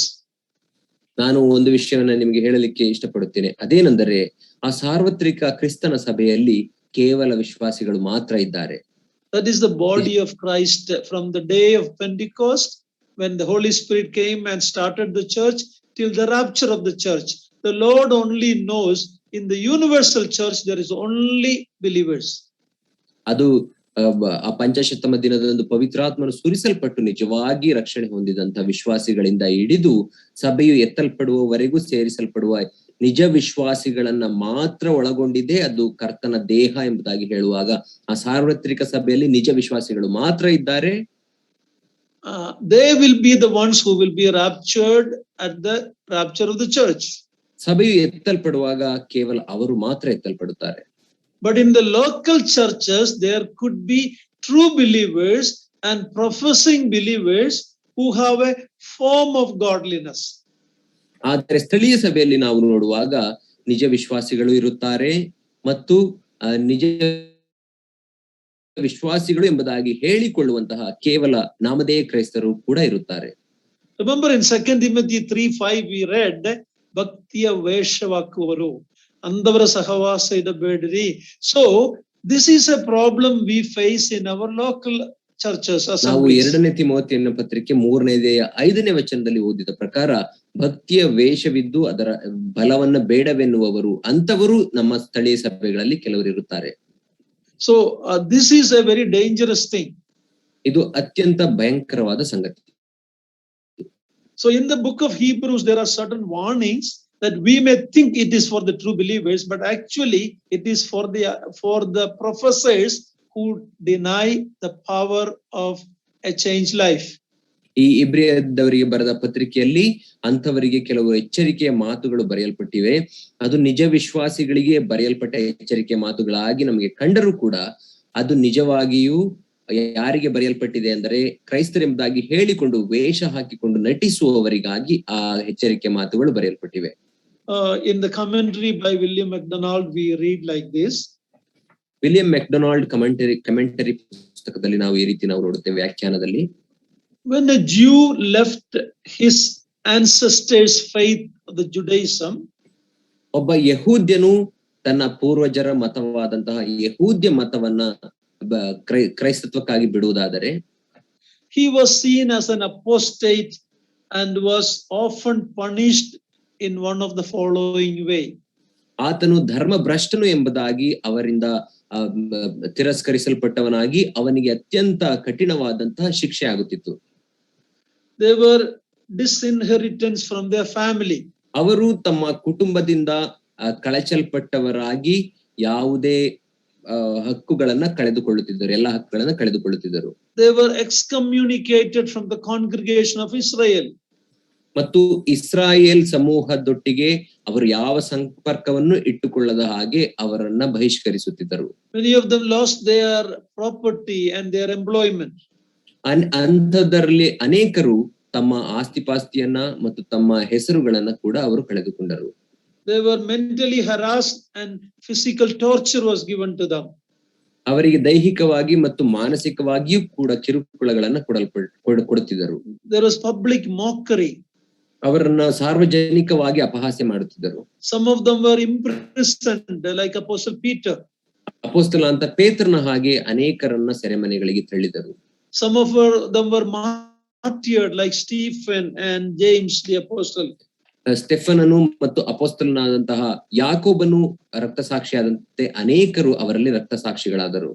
ನಾನು ಒಂದು ವಿಷಯವನ್ನ ನಿಮಗೆ ಹೇಳಲಿಕ್ಕೆ ಇಷ್ಟಪಡುತ್ತೇನೆ. ಅದೇನೆಂದರೆ, ಆ ಸಾರ್ವತ್ರಿಕ ಕ್ರಿಸ್ತನ ಸಭೆಯಲ್ಲಿ ಕೇವಲ ವಿಶ್ವಾಸಿಗಳು ಮಾತ್ರ ಇದ್ದಾರೆ.
That is the body of Christ from the day of Pentecost, when the Holy Spirit came and started the church, till the rapture of the church. The Lord only knows, in the universal church there is only believers.
ಅದು ಆ ಪಂಚಶತಮ ದಿನದಂದು ಪವಿತ್ರಾತ್ಮನು ಸುರಿಸಲ್ಪಟ್ಟು ನಿಜವಾಗಿ ರಕ್ಷಣೆ ಹೊಂದಿದಂತ ವಿಶ್ವಾಸಿಗಳಿಂದ ಹಿಡಿದು ಸಭೆಯು ಎತ್ತಲ್ಪಡುವವರೆಗೂ ಸೇರಿಸಲ್ಪಡುವ ನಿಜ ವಿಶ್ವಾಸಿಗಳನ್ನ ಮಾತ್ರ ಒಳಗೊಂಡಿದೆ. ಅದು ಕರ್ತನ ದೇಹ ಎಂಬುದಾಗಿ ಹೇಳುವಾಗ ಆ ಸಾರ್ವತ್ರಿಕ ಸಭೆಯಲ್ಲಿ ನಿಜ ವಿಶ್ವಾಸಿಗಳು ಮಾತ್ರ ಇದ್ದಾರೆ.
They will be the ones who will be raptured at the rapture of the church.
ಸಭೆಯು ಎತ್ತಲ್ಪಡುವಾಗ ಕೇವಲ ಅವರು ಮಾತ್ರ ಎತ್ತಲ್ಪಡುತ್ತಾರೆ.
But in the local churches, there could be true believers and professing believers who have a form of godliness.
ಆದರೆ ಸ್ಥಳೀಯ ಸಭೆಯಲ್ಲಿ ನಾವು ನೋಡುವಾಗ ನಿಜ ವಿಶ್ವಾಸಿಗಳು ಇರುತ್ತಾರೆ ಮತ್ತು ನಿಜ ವಿಶ್ವಾಸಿಗಳು ಎಂಬುದಾಗಿ ಹೇಳಿಕೊಳ್ಳುವಂತಹ ಕೇವಲ ನಾಮಧೇಯ ಕ್ರೈಸ್ತರು ಕೂಡ ಇರುತ್ತಾರೆ.
Remember in 2 Timothy 3:5 we read, ಭಕ್ತಿಯ ವೇಷವಾಗುವರು, ಅಂದವರ ಸಹವಾಸ ಇಡಬೇಡಿರಿ. So this is a problem we face in our local churches,
ನಾವು
assemblies.
2ನೇ ತಿಮೋಥೆಯನ ಪತ್ರಿಕೆ 3ನೇ 5ನೇ ವಚನದಲ್ಲಿ ಓದಿದ ಪ್ರಕಾರ ಭಕ್ತಿಯ ವೇಷವಿದ್ದು ಅದರ ಬಲವನ್ನ ಬೇಡವೆನ್ನುವವರು ಅಂತವರು ನಮ್ಮ ಸ್ಥಳೀಯ ಸಭೆಗಳಲ್ಲಿ ಕೆಲವರು ಇರುತ್ತಾರೆ.
So this is a very dangerous thing.
ಇದು ಅತ್ಯಂತ ಭಯಂಕರವಾದ ಸಂಗತಿ.
So in the book of Hebrews there are certain warnings that we may think it is for the true believers, but actually it is for the professors who deny the power of a changed life.
ಈ ಇಬ್ರಿಯದವರಿಗೆ ಬರೆದ ಪತ್ರಿಕೆಯಲ್ಲಿ ಅಂಥವರಿಗೆ ಕೆಲವು ಎಚ್ಚರಿಕೆಯ ಮಾತುಗಳು ಬರೆಯಲ್ಪಟ್ಟಿವೆ. ಅದು ನಿಜ ವಿಶ್ವಾಸಿಗಳಿಗೆ ಬರೆಯಲ್ಪಟ್ಟ ಎಚ್ಚರಿಕೆಯ ಮಾತುಗಳಾಗಿ ನಮಗೆ ಕಂಡರೂ ಕೂಡ ಅದು ನಿಜವಾಗಿಯೂ ಯಾರಿಗೆ ಬರೆಯಲ್ಪಟ್ಟಿದೆ ಅಂದರೆ ಕ್ರೈಸ್ತರೆಂಬುದಾಗಿ ಹೇಳಿಕೊಂಡು ವೇಷ ಹಾಕಿಕೊಂಡು ನಟಿಸುವವರಿಗಾಗಿ ಆ ಎಚ್ಚರಿಕೆ ಮಾತುಗಳು ಬರೆಯಲ್ಪಟ್ಟಿವೆ.
In the commentary by William MacDonald we read like this.
William McDonald commentary ಪುಸ್ತಕದಲ್ಲಿ ನಾವು ಈ ರೀತಿ ನಾವು ನೋಡುತ್ತೇವೆ ವ್ಯಾಖ್ಯಾನದಲ್ಲಿ.
When a Jew left his ancestors' faith of the Judaism,
ಒಬ್ಬ ಯಹೂದ್ಯನು ತನ್ನ ಪೂರ್ವಜರ ಮತವಾದಂತಹ ಯಹೂದ್ಯ ಮತವನ್ನ ಕ್ರೈಸ್ತತ್ವಕ್ಕಾಗಿ ಬಿಡುವುದಾದರೆ,
he was seen as an apostate and was often punished in one of the following way.
ಆತನು ಧರ್ಮ ಭ್ರಷ್ಟನು ಎಂಬುದಾಗಿ ಅವರಿಂದ ತಿರಸ್ಕರಿಸಲ್ಪಟ್ಟವನಾಗಿ ಅವನಿಗೆ ಅತ್ಯಂತ ಕಠಿಣವಾದಂತಹ ಶಿಕ್ಷೆ ಆಗುತ್ತಿತ್ತು.
They were disinheritance from their family.
ಅವರು ತಮ್ಮ ಕುಟುಂಬದಿಂದ ಕಳಚಲ್ಪಟ್ಟವರಾಗಿ ಯಾವುದೇ ಹಕ್ಕುಗಳನ್ನ ಕಳೆದುಕೊಳ್ಳುತ್ತಿದ್ದರು, ಎಲ್ಲ ಹಕ್ಕುಗಳನ್ನ ಕಳೆದುಕೊಳ್ಳುತ್ತಿದ್ದರು.
They were excommunicated from the congregation of Israel.
ಮತ್ತು ಇಸ್ರಾಯೇಲ್ ಸಮೂಹದೊಟ್ಟಿಗೆ ಅವರು ಯಾವ ಸಂಪರ್ಕವನ್ನು ಇಟ್ಟುಕೊಳ್ಳದ ಹಾಗೆ ಅವರನ್ನ ಬಹಿಷ್ಕರಿಸುತ್ತಿದ್ದರು.
Many of them lost their property and their employment.
ಅಂಥದ್ರಲ್ಲಿ ಅನೇಕರು ತಮ್ಮ ಆಸ್ತಿಪಾಸ್ತಿಯನ್ನ ಮತ್ತು ತಮ್ಮ ಹೆಸರುಗಳನ್ನ ಕೂಡ ಅವರು ಕಳೆದುಕೊಂಡರು.
They were mentally harassed and physical torture was given to them.
ಅವರಿಗೆ ದೈಹಿಕವಾಗಿ ಮತ್ತು ಮಾನಸಿಕವಾಗಿಯೂ ಕೂಡ ಕಿರುಕುಳಗಳನ್ನ ಕೊಡುತ್ತಿದ್ದರು.
There was public mockery.
ಅವರನ್ನ ಸಾರ್ವಜನಿಕವಾಗಿ ಅಪಹಾಸ್ಯ ಮಾಡುತ್ತಿದ್ದರು.
Some of them were imprisoned like Apostle Peter.
ಅಪೊಸ್ತಲ ಅಂತ ಪೇತ್ರನ ಹಾಗೆ ಅನೇಕರನ್ನ ಸೆರೆಮನೆಗಳಿಗೆ ತಳ್ಳಿದರು.
Some of them were martyred like Stephen and James the apostle.
ಸ್ಟೆಫನನು ಮತ್ತು ಅಪೊಸ್ತಲನಾದಂತಹ ಯಾಕೋಬನು ರಕ್ತಸಾಕ್ಷಿಯಾದಂತೆ ಅನೇಕರು ಅವರಲ್ಲಿ ರಕ್ತಸಾಕ್ಷಿಗಳಾದರು.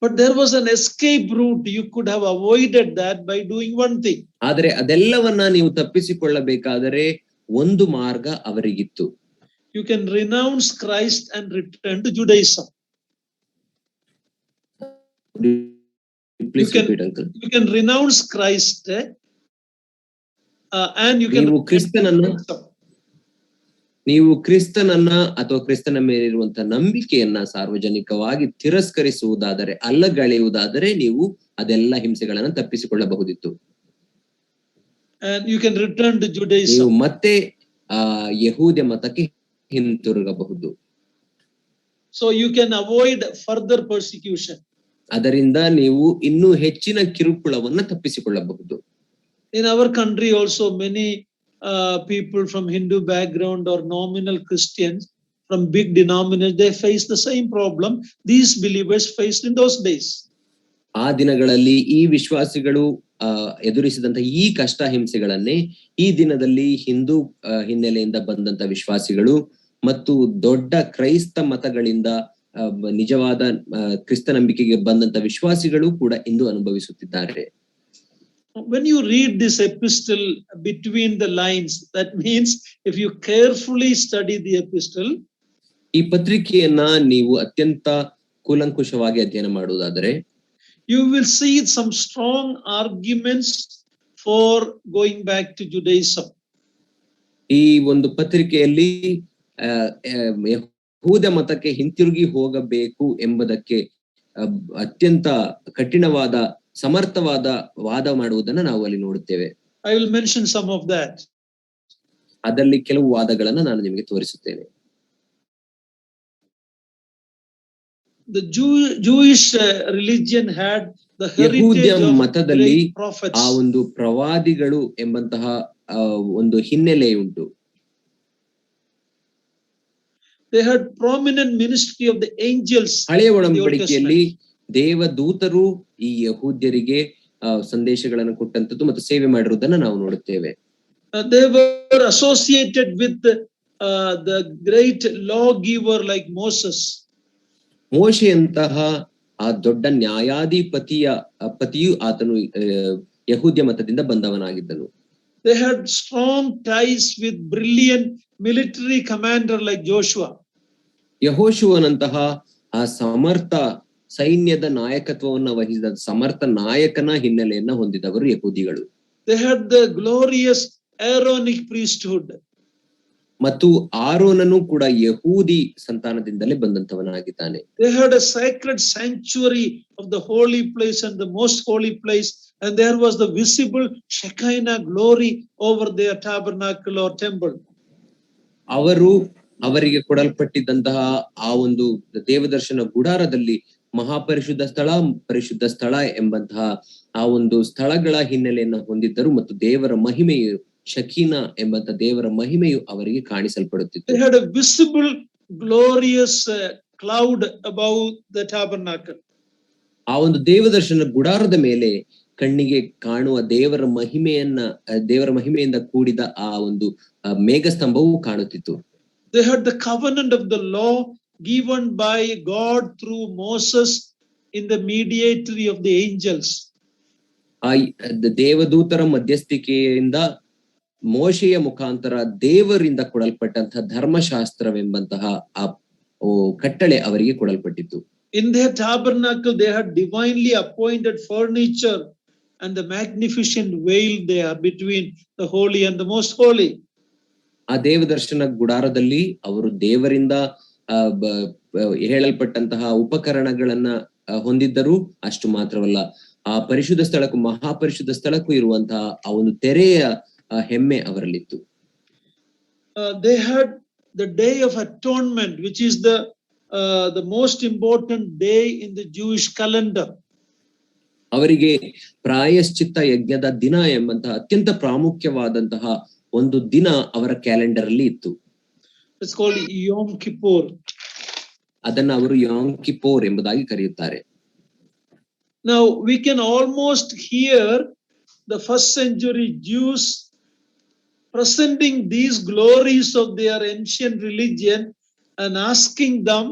But there was an escape route. You could have avoided that by doing one thing.
ಆದರೆ ಅದೆಲ್ಲವನ್ನ ನೀವು ತಪ್ಪಿಸಿಕೊಳ್ಳಬೇಕಾದರೆ ಒಂದು ಮಾರ್ಗ ಅವರಿಗಿತ್ತು.
You can renounce Christ and return to Judaism. You can renounce Christ and you can
ನೀವು ಕ್ರಿಸ್ತನನ್ನ ಅಥವಾ ಕ್ರಿಸ್ತನ ಮೇಲಿರುವಂತಹ ನಂಬಿಕೆಯನ್ನ ಸಾರ್ವಜನಿಕವಾಗಿ ತಿರಸ್ಕರಿಸುವುದಾದರೆ, ಅಲ್ಲಗಳೆಯುವುದಾದರೆ ನೀವು ಅದೆಲ್ಲ ಹಿಂಸೆಗಳನ್ನ ತಪ್ಪಿಸಿಕೊಳ್ಳಬಹುದಿತ್ತು.
And you can return to Judaism.
ನೀವು ಮತ್ತೆ ಯಹೂದ್ಯ ಮತಕ್ಕೆ ಹಿಂತಿರುಗಬಹುದು.
So you can avoid further persecution.
ಅದರಿಂದ ನೀವು ಇನ್ನೂ ಹೆಚ್ಚಿನ ಕಿರುಕುಳವನ್ನ ತಪ್ಪಿಸಿಕೊಳ್ಳಬಹುದು.
In our country also many people from Hindu background or nominal Christians from big denominations, they face the same problem these believers faced in those days.
ಆ ದಿನಗಳಲ್ಲಿ ಈ ವಿಶ್ವಾಸಿಗಳು ಎದುರಿಸಿದಂತಹ ಈ ಕಷ್ಟ ಹಿಂಸೆಗಳನ್ನೇ ಈ ದಿನದಲ್ಲಿ ಹಿಂದೂ ಹಿನ್ನೆಲೆಯಿಂದ ಬಂದಂತ ವಿಶ್ವಾಸಿಗಳು ಮತ್ತು ದೊಡ್ಡ ಕ್ರೈಸ್ತ ಮತಗಳಿಂದ ನಿಜವಾದ ಕ್ರಿಸ್ತ ನಂಬಿಕೆಗೆ ಬಂದಂತ ವಿಶ್ವಾಸಿಗಳು ಕೂಡ ಇಂದು ಅನುಭವಿಸುತ್ತಿದ್ದಾರೆ.
When you read this epistle between the lines, that means if you carefully study the epistle,
ಈ ಪತ್ರಿಕೆಯನ್ನ ನೀವು ಅತ್ಯಂತ ಕೂಲಂಕುಷವಾಗಿ ಅಧ್ಯಯನ ಮಾಡುವುದಾದರೆ,
you will see some strong arguments for going back to Judaism.
ಈ ಒಂದು ಪತ್ರಿಕೆಯಲ್ಲಿ ಯಹೂದ ಮತಕ್ಕೆ ಹಿಂತಿರುಗಿ ಹೋಗಬೇಕು ಎಂಬುದಕ್ಕೆ ಅತ್ಯಂತ ಕಠಿಣವಾದ ಸಮರ್ಥವಾದ ವಾದ ಮಾಡುವುದನ್ನ ನಾವು ಅಲ್ಲಿ ನೋಡುತ್ತೇವೆ.
I will mention some of that.
ಅದರಲ್ಲಿ ಕೆಲವು ವಾದಗಳನ್ನ ನಾನು ನಿಮಗೆ ತೋರಿಸುತ್ತೇನೆ.
The Jewish religion had the heritage of great prophets.
ಆ ಒಂದು ಪ್ರವಾದಿಗಳು ಎಂಬಂತಹ ಒಂದು ಹಿನ್ನೆಲೆ ಉಂಟು.
They had prominent ministry of the angels.
ಹಳೆಯ ಒಡಂಬಡಿಕೆಯಲ್ಲಿ ದೇವದೂತರು ಈ ಯಹೂದ್ಯರಿಗೆ ಸಂದೇಶಗಳನ್ನು ಕೊಟ್ಟಂತದ್ದು ಮತ್ತು ಸೇವೆ ಮಾಡಿರುವುದನ್ನ ನಾವು ನೋಡುತ್ತೇವೆ.
They were associated with the great lawgiver like Moses.
ಮೋಶೆಯಂತಹ ಆ ದೊಡ್ಡ ಪತಿಯು ಆತನು ಯಹೂದ್ಯ ಮತದಿಂದ ಬಂದವನಾಗಿದ್ದನು.
They had strong ties with brilliant military commander like Joshua.
ಯೆಹೋಶುವನಂತಹ ಆ ಸಮರ್ಥ ಸೈನ್ಯದ ನಾಯಕತ್ವವನ್ನು ವಹಿಸಿದ ಸಮರ್ಥ ನಾಯಕನ ಹಿನ್ನೆಲೆಯನ್ನ ಹೊಂದಿದವರು ಯಹೂದಿಗಳು.
They had the glorious Aaronic priesthood.
ಮತ್ತು ಆರೋನನು ಕೂಡ ಯಹೂದಿ ಸಂತಾನದಿಂದಲೇ ಬಂದಂತವನಾಗಿದ್ದಾನೆ.
They had a sacred sanctuary of the holy place and the most holy place, and there was the visible Shekinah glory over their tabernacle or temple.
ಅವರಿಗೆ ಕೊಡಲ್ಪಟ್ಟಿದ್ದಂತಹ ಆ ಒಂದು ದೇವದರ್ಶನ ಗುಡಾರದಲ್ಲಿ ಪರಿಶುದ್ಧ ಸ್ಥಳ ಎಂಬಂತಹ ಆ ಒಂದು ಸ್ಥಳಗಳ ಹಿನ್ನೆಲೆಯನ್ನು ಹೊಂದಿದ್ದರು ಮತ್ತು ದೇವರ ಮಹಿಮೆಯು ಶಕೀನಾ ಎಂಬಂತ ದೇವರ ಮಹಿಮೆಯು ಅವರಿಗೆ ಕಾಣಿಸಲ್ಪಡುತ್ತಿತ್ತು.
They had a visible glorious cloud above the tabernacle.
ಆ ಒಂದು ದೇವದರ್ಶನ ಗುಡಾರದ ಮೇಲೆ ಕಣ್ಣಿಗೆ ಕಾಣುವ ದೇವರ ಮಹಿಮೆಯಿಂದ ಕೂಡಿದ ಆ ಒಂದು ಮೇಘಸ್ತಂಭವು ಕಾಣುತ್ತಿತ್ತು.
They had the covenant of the law given by God through Moses in the mediatory of the angels.
ದೇವದೂತರ ಮಧ್ಯಸ್ಥಿಕೆಯಿಂದ ಮೋಶೆಯ ಮುಖಾಂತರ ದೇವರಿಂದ ಕೊಡಲ್ಪಟ್ಟಂತಹ ಧರ್ಮಶಾಸ್ತ್ರವೆಂಬಂತಹ ಆ ಕಟ್ಟಳೆ ಅವರಿಗೆ ಕೊಡಲ್ಪಟ್ಟಿತ್ತು.
In their tabernacle they had divinely appointed furniture and the magnificent veil there between the holy and the most holy.
ಆ ದೇವದರ್ಶನ ಗುಡಾರದಲ್ಲಿ ಅವರು ದೇವರಿಂದ ಹೇಳಲ್ಪಟ್ಟಂತಹ ಉಪಕರಣಗಳನ್ನ ಹೊಂದಿದ್ದರು. ಅಷ್ಟು ಮಾತ್ರವಲ್ಲ, ಆ ಪರಿಶುದ್ಧ ಸ್ಥಳಕ್ಕೂ ಮಹಾಪರಿಶುದ್ಧ ಸ್ಥಳಕ್ಕೂ ಇರುವಂತಹ ಆ ಒಂದು ತೆರೆಯ ಹೆಮ್ಮೆ ಅವರಲ್ಲಿತ್ತು.
They had the day of atonement, which is the most important day in the Jewish calendar.
ಅವರಿಗೆ ಪ್ರಾಯಶ್ಚಿತ್ತ ಯಜ್ಞದ ದಿನ ಎಂಬಂತಹ ಅತ್ಯಂತ ಪ್ರಾಮುಖ್ಯವಾದಂತಹ ಒಂದು ದಿನ ಅವರ ಕ್ಯಾಲೆಂಡರ್ ಅಲ್ಲಿ ಇತ್ತು.
It's called Yom Kippur.
ಅದನ್ನ ಅವರು ಯಾಮ್ ಕಿಪ್ಪೋರ್ ಎಂಬುದಾಗಿ ಕರೆಯುತ್ತಾರೆ.
Now we can almost hear the first century Jews presenting these glories of their ancient religion and asking them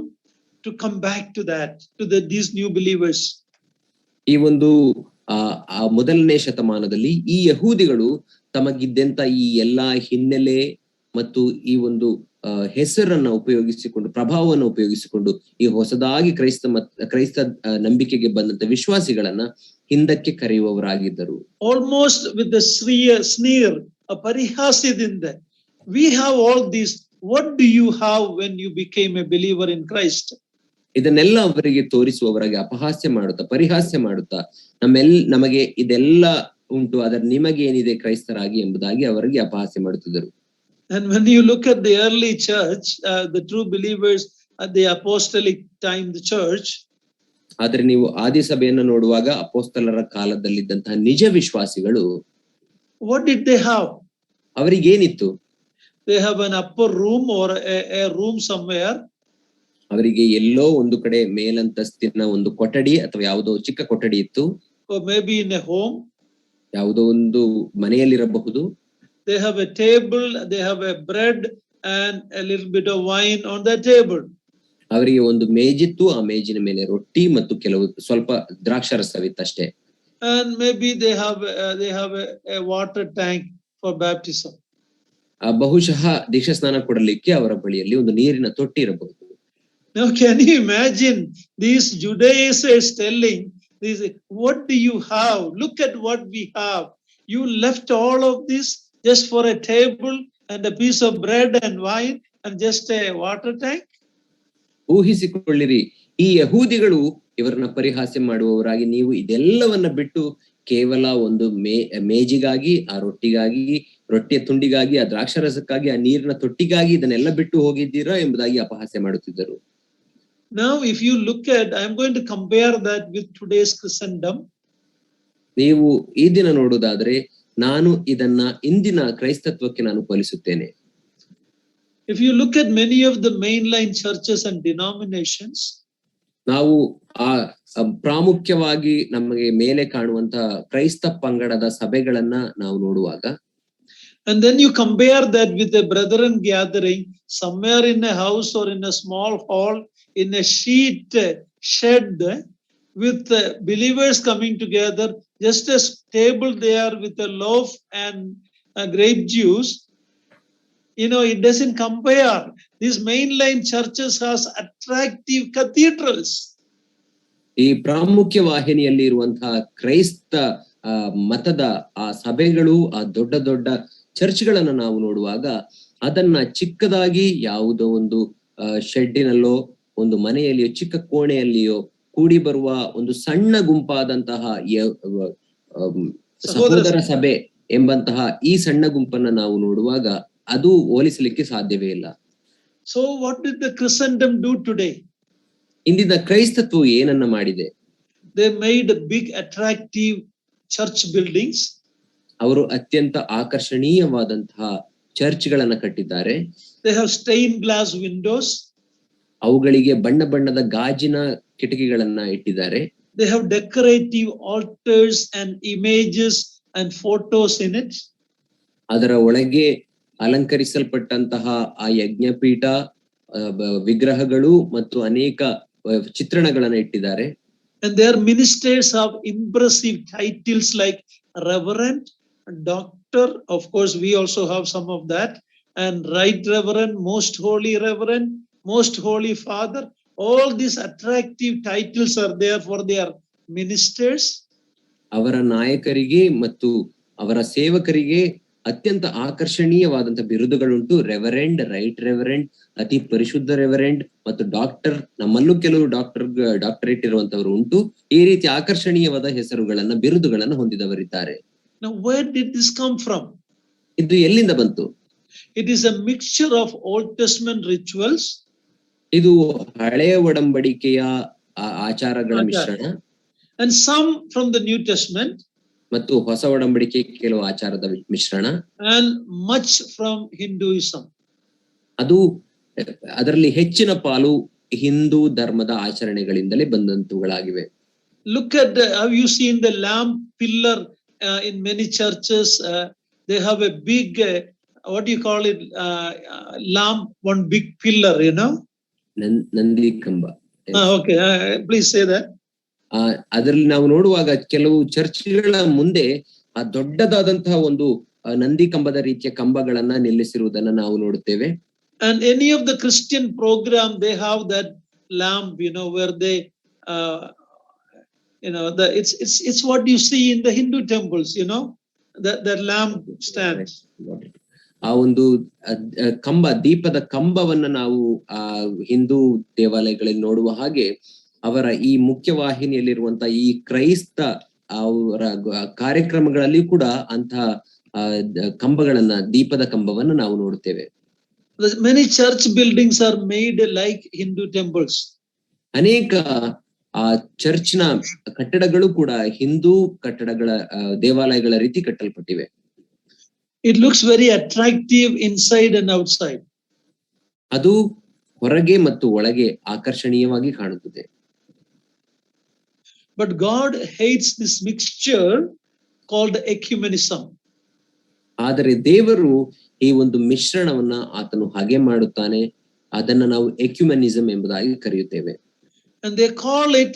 to come back to that, to these new believers.
ಈ ಒಂದು ಮೊದಲನೇ ಶತಮಾನದಲ್ಲಿ ಈ ಯಹೂದಿಗಳು ತಮಗಿದ್ದಂತ ಈ ಎಲ್ಲಾ ಹಿನ್ನೆಲೆ ಮತ್ತು ಈ ಒಂದು ಹೆಸರನ್ನ ಉಪಯೋಗಿಸಿಕೊಂಡು ಪ್ರಭಾವವನ್ನು ಉಪಯೋಗಿಸಿಕೊಂಡು ಈ ಹೊಸದಾಗಿ ಕ್ರೈಸ್ತ ನಂಬಿಕೆಗೆ ಬಂದಂತ ವಿಶ್ವಾಸಿಗಳನ್ನ ಹಿಂದಕ್ಕೆ ಕರೆಯುವವರಾಗಿದ್ದರು.
Almost with the sneer, a ಪರಿಹಾಸ್ಯದಿಂದ, we have all these, what do you have when you became a believer in Christ?
ಇದನ್ನೆಲ್ಲ ಅವರಿಗೆ ತೋರಿಸುವವರಾಗಿ ಪರಿಹಾಸ್ಯ ಮಾಡುತ್ತಾ ನಮಗೆ ಇದೆಲ್ಲ ಉಂಟು, ಅದರ ನಿಮಗೆ ಏನಿದೆ ಕ್ರೈಸ್ತರಾಗಿ ಎಂಬುದಾಗಿ ಅವರಿಗೆ ಅಪಹಾಸ್ಯ ಮಾಡುತ್ತಿದ್ದರು.
And when you look at the early church, the true believers at the apostolic time, the church,
ಆದರೆ ನೀವು ಆದಿ ಸಭೆಯನ್ನು ನೋಡುವಾಗ ಅಪೊಸ್ತಲರ ಕಾಲದಲ್ಲಿದ್ದಂತಹ ನಿಜ ವಿಶ್ವಾಸಿಗಳು
what did they have?
ಅವರಿಗೇನಿತ್ತು?
They have an upper room or a room somewhere.
ಅವರಿಗೆ ಎಲ್ಲೋ ಒಂದು ಕಡೆ ಮೇಲಂತಸ್ತಿನ ಒಂದು ಕೊಠಡಿ ಅಥವಾ ಯಾವುದೋ ಚಿಕ್ಕ ಕೊಠಡಿ ಇತ್ತು.
Or maybe in a home.
ಯಾವುದೋ ಒಂದು ಮನೆಯಲ್ಲಿರಬಹುದು.
They have a table, they have a bread and a little bit of wine on that table.
ಅವರಿಗೆ ಒಂದು ಮೇಜಿತ್ತು, ಆ ಮೇಜಿನ ಮೇಲೆ ರೊಟ್ಟಿ ಮತ್ತು ಸ್ವಲ್ಪ ದ್ರಾಕ್ಷಾರಸವಿತ್ತಷ್ಟೇ.
And maybe they have a water tank for baptism.
ಬಹುಶಃ ದೀಕ್ಷಾ ಸ್ನಾನ ಕೊಡಲಿಕ್ಕೆ ಅವರ ಬಳಿಯಲ್ಲಿ ಒಂದು ನೀರಿನ ತೊಟ್ಟಿ ಇರಬಹುದು.
Now can you imagine these Judaizers telling this, what do you have? Look at what we have. You left all of this just for a table and a piece of bread and wine and just a water tank?
ಊಹಿಸಿಕೊಳ್ಳಿರಿ, ಈ ಯಹೂದಿಗಳು ಇವರನ್ನ ಪರಿಹಾಸ್ಯ ಮಾಡುವವರಾಗಿ, ನೀವು ಇದೆಲ್ಲವನ್ನ ಬಿಟ್ಟು ಕೇವಲ ಒಂದು ಮೇಜಿಗಾಗಿ, ಆ ರೊಟ್ಟಿಯ ತುಂಡಿಗಾಗಿ, ಆ ದ್ರಾಕ್ಷಾರಸಕ್ಕಾಗಿ, ಆ ನೀರಿನ ತೊಟ್ಟಿಗಾಗಿ ಇದನ್ನೆಲ್ಲ ಬಿಟ್ಟು ಹೋಗಿದ್ದೀರಾ ಎಂಬುದಾಗಿ ಅಪಹಾಸ್ಯ ಮಾಡುತ್ತಿದ್ದರು.
Now if you look at, I am going to compare that with today's Christendom.
ನೀವು ಈ ದಿನ ನೋಡುವುದಾದ್ರೆ ನಾನು ಇದನ್ನ ಇಂದಿನ ಕ್ರೈಸ್ತತ್ವಕ್ಕೆ ನಾನು ಹೋಲಿಸುತ್ತೇನೆ.
If you look at many of the mainline churches and denominations,
ನಾವು ಆ ಪ್ರಾಮುಖ್ಯವಾಗಿ ನಮಗೆ ಮೇಲೆ ಕಾಣುವಂತಹ ಕ್ರೈಸ್ತ ಪಂಗಡದ ಸಭೆಗಳನ್ನ ನಾವು ನೋಡುವಾಗ,
and then you compare that with a brethren gathering somewhere in a house or in a small hall in a sheet shed with believers coming together, just a table there with a loaf and grape juice. You know, it doesn't compare. These mainline churches has attractive cathedrals.
ಈ ಪ್ರಾಮುಖ್ಯ ವಾಹಿನಿಯಲ್ಲಿ ಇರುವಂತಹ ಕ್ರೈಸ್ತ ಮತದ ಆ ಸಭೆಗಳು, ಆ ದೊಡ್ಡ ದೊಡ್ಡ ಚರ್ಚ್ಗಳನ್ನ ನಾವು ನೋಡುವಾಗ, ಅದನ್ನ ಚಿಕ್ಕದಾಗಿ ಯಾವುದೋ ಒಂದು ಶೆಡ್ಡಿನಲ್ಲೋ ಒಂದು ಮನೆಯಲ್ಲಿಯೋ ಚಿಕ್ಕ ಕೋಣೆಯಲ್ಲಿಯೋ ಕೂಡಿ ಬರುವ ಒಂದು ಸಣ್ಣ ಗುಂಪಾದಂತಹ ಸಹೋದರ ಸಭೆ ಎಂಬಂತಹ ಈ ಸಣ್ಣ ಗುಂಪನ್ನ ನಾವು ನೋಡುವಾಗ ಅದು ಹೋಲಿಸಲಿಕ್ಕೆ ಸಾಧ್ಯವೇ ಇಲ್ಲ.
So what did the Christendom do today?
ಇಂದಿನ ಕ್ರೈಸ್ತತ್ವ ಏನನ್ನ ಮಾಡಿದೆ?
They made big attractive church buildings.
ಅವರು ಅತ್ಯಂತ ಆಕರ್ಷಣೀಯವಾದಂತಹ ಚರ್ಚ್ಗಳನ್ನ ಕಟ್ಟಿದ್ದಾರೆ.
They have stained glass windows.
ಅವುಗಳಿಗೆ ಬಣ್ಣ ಬಣ್ಣದ ಗಾಜಿನ ಕಿಟಕಿಗಳನ್ನ ಇಟ್ಟಿದ್ದಾರೆ.
They have decorative altars and images and photos in it.
ಅದರ ಒಳಗೆ ಅಲಂಕರಿಸಲ್ಪಟ್ಟಂತಹ ಆ ಯಜ್ಞಪೀಠ, ವಿಗ್ರಹಗಳು ಮತ್ತು ಅನೇಕ ಚಿತ್ರಣಗಳನ್ನ ಇಟ್ಟಿದ್ದಾರೆ.
And their ministers have impressive titles like Reverend, Doctor, of course we also have some of that, and Right Reverend, Most Holy Reverend, Most Holy Father. All these attractive titles are there for their ministers.
ಅವರ ನಾಯಕರಿಗೆ ಮತ್ತು ಅವರ ಸೇವಕರಿಗೆ ಅತ್ಯಂತ ಆಕರ್ಷಣೀಯವಾದಂತಹ ಬಿರುದುಗಳುಂಟು. Reverend, right reverend, ಅತಿ ಪರಿಶುದ್ಧ reverend ಮತ್ತು doctor. ನಮ್ಮಲ್ಲೂ ಕೆಲವು ಡಾಕ್ಟರೇಟ್ ಇರುವಂತವರು ಉಂಟು. ಈ ರೀತಿ ಆಕರ್ಷಣೀಯವಾದ ಹೆಸರುಗಳನ್ನ, ಬಿರುದುಗಳನ್ನ ಹೊಂದಿದವರಿದ್ದಾರೆ.
Now where did this come from?
ಇದು ಎಲ್ಲಿಂದ ಬಂತು?
It is a mixture of Old Testament rituals.
ಇದು ಹಳೆಯ ಒಡಂಬಡಿಕೆಯ ಆಚಾರಗಳ ಮಿಶ್ರಣ.
And some from the New Testament.
ಮತ್ತು ಹೊಸ ಒಡಂಬಡಿಕೆ ಕೆಲವು ಆಚಾರದ ಮಿಶ್ರಣ.
And much from Hinduism.
ಅದು ಅದರಲ್ಲಿ ಹೆಚ್ಚಿನ ಪಾಲು ಹಿಂದೂ ಧರ್ಮದ ಆಚರಣೆಗಳಿಂದಲೇ ಬಂದಂತುಗಳಾಗಿವೆ.
Look at have you seen the lamp pillar in many churches? They have a big what do you call it, lamp, one big pillar, you know,
Nandi ಕಂಬ.
Okay, please say that.
ಅದರಲ್ಲಿ ನಾವು ನೋಡುವಾಗ ಕೆಲವು ಚರ್ಚ್ಗಳ ಮುಂದೆ ಆ ದೊಡ್ಡದಾದಂತಹ ಒಂದು ನಂದಿ ಕಂಬದ ರೀತಿಯ ಕಂಬಗಳನ್ನ ನಿಲ್ಲಿಸಿರುವುದನ್ನ ನಾವು ನೋಡುತ್ತೇವೆ.
And any of the Christian program, they have that lamp, you know, where they you know, it's what you see in the Hindu temples, you know, that lamp stands.
ಆ ಒಂದು ಕಂಬ, ದೀಪದ ಕಂಬವನ್ನ ನಾವು ಆ ಹಿಂದೂ ದೇವಾಲಯಗಳಲ್ಲಿ ನೋಡುವ ಹಾಗೆ ಅವರ ಈ ಮುಖ್ಯವಾಹಿನಿಯಲ್ಲಿರುವಂತಹ ಈ ಕ್ರೈಸ್ತ ಅವರ ಕಾರ್ಯಕ್ರಮಗಳಲ್ಲಿ ಕೂಡ ಅಂತಹ ಕಂಬಗಳನ್ನ, ದೀಪದ ಕಂಬವನ್ನ ನಾವು ನೋಡುತ್ತೇವೆ.
Many church buildings are made like Hindu temples.
ಅನೇಕ ಆ ಚರ್ಚ್ನ ಕಟ್ಟಡಗಳು ಕೂಡ ಹಿಂದೂ ಕಟ್ಟಡಗಳ, ದೇವಾಲಯಗಳ ರೀತಿ ಕಟ್ಟಲ್ಪಟ್ಟಿವೆ.
It looks very attractive inside and outside.
ಅದು ಹೊರಗೆ ಮತ್ತು ಒಳಗೆ ಆಕರ್ಷಣೀಯವಾಗಿ ಕಾಣುತ್ತದೆ.
But God hates this mixture called ecumenism.
ಆದರೆ ದೇವರು ಈ ಒಂದು ಮಿಶ್ರಣವನ್ನ ಆತನು ಹಾಗೆ ಮಾಡುತ್ತಾನೆ. ಅದನ್ನ ನಾವು ಎಕ್ಯುಮೆನಿಸಮ್ ಎಂಬುದಾಗಿ ಕರೆಯುತ್ತೇವೆ.
And they call it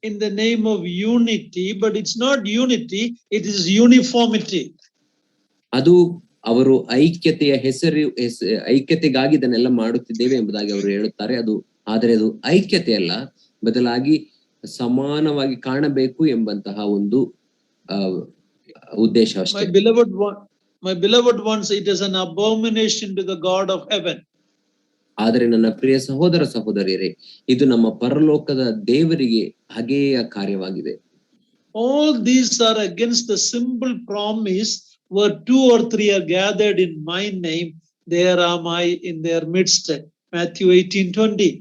in the name of unity, but it's not unity, it is uniformity.
ಅದು ಅವರು ಐಕ್ಯತೆಯ ಐಕ್ಯತೆಗಾಗಿ ಇದನ್ನೆಲ್ಲ ಮಾಡುತ್ತಿದ್ದೇವೆ ಎಂಬುದಾಗಿ ಅವರು ಹೇಳುತ್ತಾರೆ. ಆದರೆ ಅದು ಐಕ್ಯತೆ ಅಲ್ಲ, ಬದಲಾಗಿ ಸಮಾನವಾಗಿ ಕಾಣಬೇಕು ಎಂಬಂತಹ ಒಂದು ಉದ್ದೇಶ ಅಷ್ಟೇ.
My beloved ones, it is an abomination to the God of heaven.
ಆದರೆ ನನ್ನ ಪ್ರಿಯ ಸಹೋದರ ಸಹೋದರಿಯರೇ, ಇದು ನಮ್ಮ ಪರಲೋಕದ ದೇವರಿಗೆ ಹಗೆಯ ಕಾರ್ಯವಾಗಿದೆ.
All these are against the simple promise where 2 or 3 are gathered in my name, there am I in their midst. Matthew 18:20.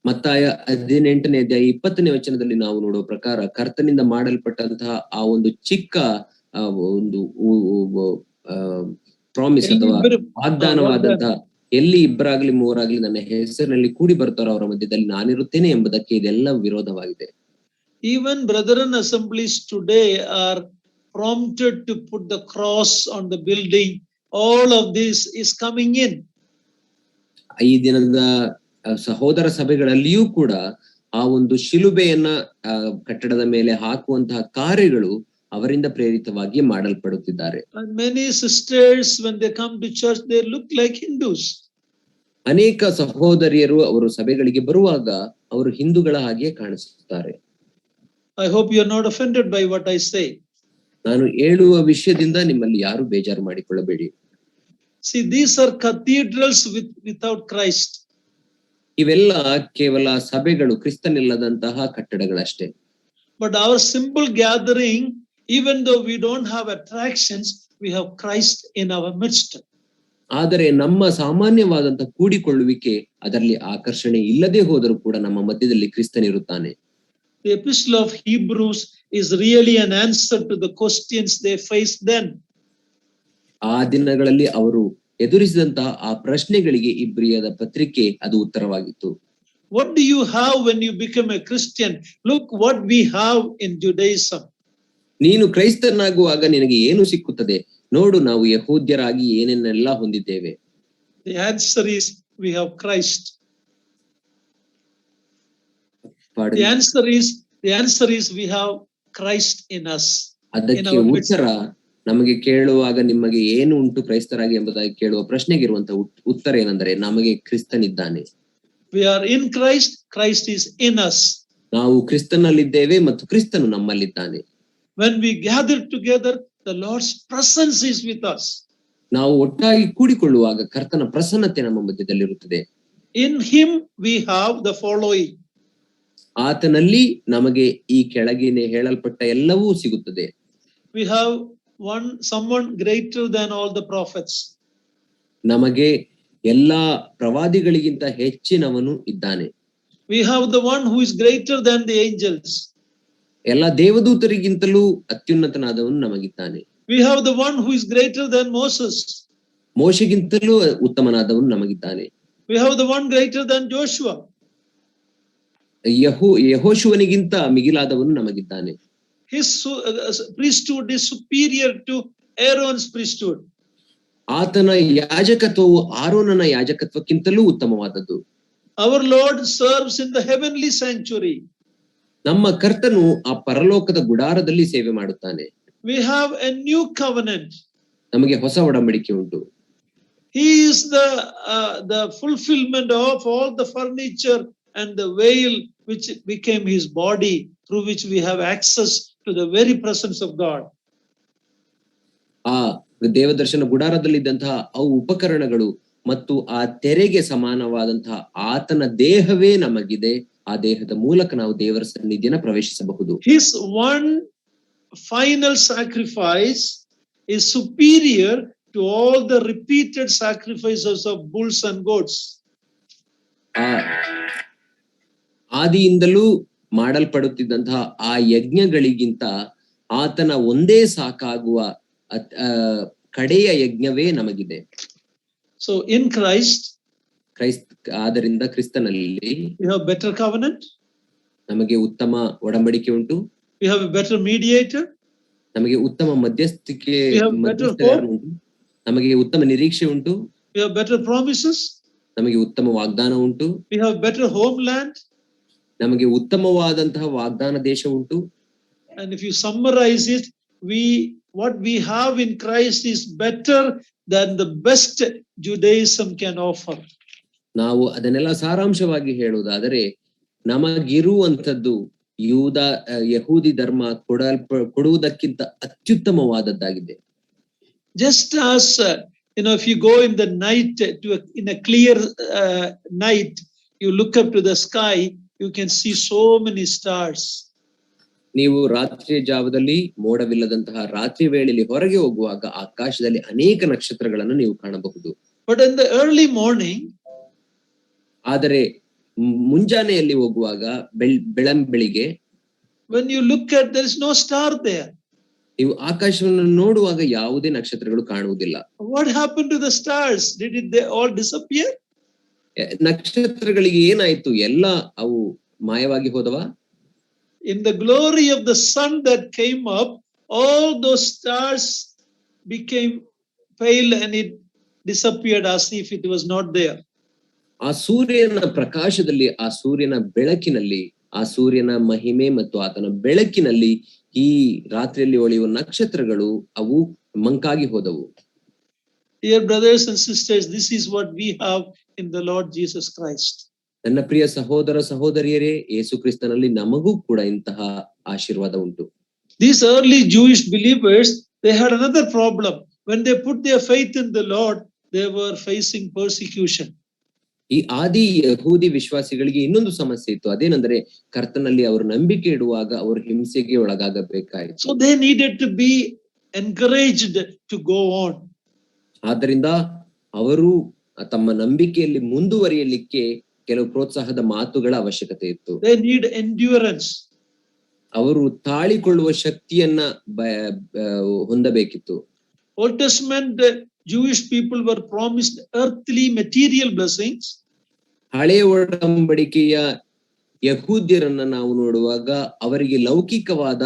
ಮತ್ತಾಯ 18ನೇ ಅಧ್ಯಾಯ 20ನೇ ವಚನದಲ್ಲಿ ನಾವು ನೋಡುವ ಪ್ರಕಾರ ಕರ್ತನಿಂದ ಮಾಡಲ್ಪಟ್ಟಂತಹ ಆ ಒಂದು ಚಿಕ್ಕ ಒಂದು ಪ್ರಾಮಿಸ್ ಅಥವಾ ವಾಗ್ದಾನವಾದಂತಹ, ಎಲ್ಲಿ ಇಬ್ಬರಾಗ್ಲಿ ಮೂವರಾಗ್ಲಿ ನನ್ನ ಹೆಸರಿನಲ್ಲಿ ಕೂಡಿ ಬರ್ತಾರೋ ಅವರ ಮಧ್ಯದಲ್ಲಿ ನಾನಿರುತ್ತೇನೆ ಎಂಬುದಕ್ಕೆ ಇದೆಲ್ಲ ವಿರೋಧವಾಗಿದೆ.
Even brethren assemblies today are prompted to put the cross on the building. All of this is coming in.
ಈ ದಿನದ ಸಹೋದರ ಸಭೆಗಳಲ್ಲಿಯೂ ಕೂಡ ಆ ಒಂದು ಶಿಲುಬೆಯನ್ನ ಕಟ್ಟಡದ ಮೇಲೆ ಹಾಕುವಂತಹ ಕಾರ್ಯಗಳು ಅವರಿಂದ ಪ್ರೇರಿತವಾಗಿ ಮಾಡಲ್ಪಡುತ್ತಿದ್ದಾರೆ.
And many sisters, when they come to church, they look like Hindus.
ಅನೇಕ ಸಹೋದರಿಯರು ಅವರು ಸಭೆಗಳಿಗೆ ಬರುವಾಗ ಅವರು ಹಿಂದೂಗಳ ಹಾಗೆ ಕಾಣಿಸುತ್ತಾರೆ.
I hope you are not offended by what I say.
ನಾನು ಹೇಳುವ ವಿಷಯದಿಂದ ನಿಮ್ಮಲ್ಲಿ ಯಾರು ಬೇಜಾರು ಮಾಡಿಕೊಳ್ಳಬೇಡಿ.
See, these are cathedrals without Christ.
ಇವೆಲ್ಲ ಕೇವಲ ಸಭೆಗಳು, ಕ್ರಿಸ್ತನಿಲ್ಲದಂತಹ ಕಟ್ಟಡಗಳಷ್ಟೇ.
But our simple gathering, even though we don't have attractions, we have Christ in our midst.
ಆದರೆ ನಮ್ಮ ಸಾಮಾನ್ಯವಾದಂತಹ ಕೂಡಿಕೊಳ್ಳುವಿಕೆ ಅದರಲ್ಲಿ ಆಕರ್ಷಣೆ ಇಲ್ಲದೆ ಹೋದರೂ ಕೂಡ ನಮ್ಮ ಮಧ್ಯದಲ್ಲಿ ಕ್ರಿಸ್ತನಿರುತ್ತಾನೆ.
The epistle of Hebrews is really an answer to the questions they faced then.
ಆ ದಿನಗಳಲ್ಲಿ ಅವರು ಎದುರಿಸಿದಂತಹ ಆ ಪ್ರಶ್ನೆಗಳಿಗೆ ಇಬ್ರಿಯದ ಪತ್ರಿಕೆ ಅದು ಉತ್ತರವಾಗಿತ್ತು.
What do you have when you become a Christian? Look what we have in Judaism.
ನೀನು ಕ್ರೈಸ್ತನಾಗುವಾಗ ನಿನಗೆ ಏನು ಸಿಕ್ಕುತ್ತದೆ? ನೋಡು, ನಾವು ಯಹೂದ್ಯರಾಗಿ ಏನೇನೆಲ್ಲ ಹೊಂದಿದ್ದೇವೆ.
The answer is we have Christ. The answer is we have Christ in us.
ಅದಕ್ಕೆ ಉತ್ತರ ನಮಗೆ ಕೇಳುವಾಗ ನಿಮಗೆ ಏನು ಉಂಟು ಕ್ರೈಸ್ತರಾಗಿ ಎಂಬುದಾಗಿ ಕೇಳುವ ಪ್ರಶ್ನೆಗೆ ಇರುವಂತಹ ಉತ್ತರ ಏನೆಂದರೆ ನಮಗೆ ಕ್ರಿಸ್ತನಿದ್ದಾನೆ.
We are in Christ, Christ is in us.
ನಾವು ಕ್ರಿಸ್ತನಲ್ಲಿದ್ದೇವೆ ಮತ್ತು ಕ್ರಿಸ್ತನು ನಮ್ಮಲ್ಲಿದ್ದಾನೆ.
When we gather together, the Lord's presence is with us.
ನಾವು ಒಟ್ಟಾಗಿ ಕೂಡಿಕೊಳ್ಳುವಾಗ ಕರ್ತನ ಪ್ರಸನ್ನತೆ ನಮ್ಮ ಮಧ್ಯದಲ್ಲಿರುತ್ತದೆ.
In him we have the following.
ಆತನಲ್ಲಿ ನಮಗೆ ಈ ಕೆಳಗಿನ ಹೇಳಲ್ಪಟ್ಟ ಎಲ್ಲವೂ ಸಿಗುತ್ತದೆ.
We have someone greater than all the prophets.
ನಮಗೆ ಎಲ್ಲಾ ಪ್ರವಾದಿಗಳಿಗಿಂತ ಹೆಚ್ಚಿನವನು ಇದ್ದಾನೆ.
We have the one who is greater than the angels.
ಎಲ್ಲಾ ದೇವದೂತರಿಗಿಂತಲೂ ಅತ್ಯುನ್ನತನಾದವನು ನಮಗಿದ್ದಾನೆ.
We have the one who is greater than Moses.
ಮೋಶೆಗಿಂತಲೂ ಉತ್ತಮನಾದವನು ನಮಗಿದ್ದಾನೆ.
We have the one greater than Joshua.
ಯೆಹೋಶುವನಿಗಿಂತ ಮಿಗಿಲಾದವನು ನಮಗಿದ್ದಾನೆ.
His priesthood is superior to Aaron's priesthood.
ಆತನ ಯಾಜಕತ್ವವು ಆರೋನನ ಯಾಜಕತ್ವಕ್ಕಿಂತಲೂ ಉತ್ತಮವಾದದ್ದು.
Our Lord serves in the heavenly sanctuary.
ನಮ್ಮ ಕರ್ತನು ಆ ಪರಲೋಕದ ಗುಡಾರದಲ್ಲಿ ಸೇವೆ ಮಾಡುತ್ತಾನೆ.
We have a new covenant.
ನಮಗೆ ಹೊಸ ಒಡಂಬಡಿಕೆ ಉಂಟು.
He is the fulfillment of all the furniture and the veil which became his body, through which we have access to the very presence of God.
ಆ ದೇವದರ್ಶನ ಗುಡಾರದಲ್ಲಿದ್ದಂತಹ ಅವು ಉಪಕರಣಗಳು ಮತ್ತು ಆ ತೆರೆಗೆ ಸಮಾನವಾದಂತಹ ಆತನ ದೇಹವೇ ನಮಗಿದೆ. ಆ ದೇಹದ ಮೂಲಕ ನಾವು ದೇವರ ಸನ್ನಿಧಿಯನ್ನು ಪ್ರವೇಶಿಸಬಹುದು.
His one final sacrifice is superior to all the repeated sacrifices of bulls and goats.
ಆದಿಯಿಂದಲೂ ಮಾಡಲ್ಪಡುತ್ತಿದ್ದಂತಹ ಆ ಯಜ್ಞಗಳಿಗಿಂತ ಆತನ ಒಂದೇ ಸಾಕಾಗುವ ಕಡೆಯ ಯಜ್ಞವೇ ನಮಗಿದೆ.
So in Christ,
ಆದ್ದರಿಂದ ಕ್ರಿಸ್ತನಲ್ಲಿ
we have better covenant.
ನಮಗೆ ಉತ್ತಮ ಒಡಂಬಡಿಕೆ ಉಂಟು.
We have a better mediator.
ನಮಗೆ ಉತ್ತಮ ಮಧ್ಯಸ್ಥಿಕೆ
ಉಂಟು.
ನಮಗೆ ಉತ್ತಮ ನಿರೀಕ್ಷೆ ಉಂಟು.
We have better promises.
ನಮಗೆ ಉತ್ತಮ ವಾಗ್ದಾನ ಉಂಟು.
We have better homeland.
ನಮಗೆ ಉತ್ತಮವಾದಂತಹ ವಾಗ್ದಾನ ದೇಶ ಉಂಟು.
And if you summarize it, what we have in Christ is better than the best Judaism can offer.
ನಾವು ಅದನ್ನೆಲ್ಲ ಸಾರಾಂಶವಾಗಿ ಹೇಳುವುದಾದರೆ ನಮಗಿರುವಂತದ್ದು ಯಹೂದಿ ಧರ್ಮ ಕೊಡುವುದಕ್ಕಿಂತ ಅತ್ಯುತ್ತಮವಾದದ್ದಾಗಿದೆ.
Just as if you go in the night in a clear night, you look up to the sky, you can see so many stars.
ನೀವು ರಾತ್ರಿಯ ಜಾವದಲ್ಲಿ ಮೋಡವಿಲ್ಲದಂತಹ ರಾತ್ರಿ ವೇಳೆಯಲ್ಲಿ ಹೊರಗೆ ಹೋಗುವಾಗ ಆಕಾಶದಲ್ಲಿ ಅನೇಕ ನಕ್ಷತ್ರಗಳನ್ನು ನೀವು ಕಾಣಬಹುದು.
But in the early morning,
ಆದರೆ ಮುಂಜಾನೆಯಲ್ಲಿ ಹೋಗುವಾಗ ಬೆಳಂಬೆಳಿಗ್ಗೆ,
when you look at, there is no star there.
ನೀವು ಆಕಾಶವನ್ನು ನೋಡುವಾಗ ಯಾವುದೇ ನಕ್ಷತ್ರಗಳು ಕಾಣುವುದಿಲ್ಲ.
What happened to the stars? They all disappear?
ನಕ್ಷತ್ರಗಳಿಗೆ ಏನಾಯ್ತು? ಎಲ್ಲ ಅವು ಮಾಯವಾಗಿ ಹೋದವಾ?
in the glory of the sun that came up, all those stars became pale and it disappeared as if it was not there.
ಆ ಸೂರ್ಯನ ಪ್ರಕಾಶದಲ್ಲಿ, ಆ ಸೂರ್ಯನ ಬೆಳಕಿನಲ್ಲಿ, ಆ ಸೂರ್ಯನ ಮಹಿಮೆ ಮತ್ತು ಆತನ ಬೆಳಕಿನಲ್ಲಿ ಈ ರಾತ್ರಿಯಲ್ಲಿ ಹೊಳೆಯುವ ನಕ್ಷತ್ರಗಳು ಅವು ಮಂಕಾಗಿ ಹೋದವು.
Dear brothers and sisters, this is what we have in the Lord Jesus Christ.
ನನ್ನ ಪ್ರಿಯ ಸಹೋದರ ಸಹೋದರಿಯರೇ, ಯೇಸು ಕ್ರಿಸ್ತನಲ್ಲಿ ನಮಗೂ ಕೂಡ ಇಂತಹ ಆಶೀರ್ವಾದ ಉಂಟು.
These early Jewish believers, they had another problem. When they put their faith in the Lord, they were facing persecution.
ಈ ಆದಿ ಯಹೂದಿ ವಿಶ್ವಾಸಿಗಳಿಗೆ ಇನ್ನೊಂದು ಸಮಸ್ಯೆ ಇತ್ತು. ಅದೇನೆಂದರೆ ಕರ್ತನಲ್ಲಿ ಅವರು ನಂಬಿಕೆ ಇಡುವಾಗ ಅವರು ಹಿಂಸೆಗೆ ಒಳಗಾಗಬೇಕಾಯಿತು.
So they needed to be encouraged to go on.
ಆದ್ದರಿಂದ ಅವರು ತಮ್ಮ ನಂಬಿಕೆಯಲ್ಲಿ ಮುಂದುವರಿಯಲಿಕ್ಕೆ ಕೆಲವು ಪ್ರೋತ್ಸಾಹದ ಮಾತುಗಳ ಅವಶ್ಯಕತೆ ಇತ್ತು.
They need endurance.
ಅವರು ತಾಳಿಕೊಳ್ಳುವ ಶಕ್ತಿಯನ್ನ ಹೊಂದಬೇಕಿತ್ತು.
Old Testament Jewish people were promised earthly material blessings.
ಹಳೆಯ ಒಡಂಬಡಿಕೆಯ ಯಹೂದ್ಯರನ್ನ ನಾವು ನೋಡುವಾಗ ಅವರಿಗೆ ಲೌಕಿಕವಾದ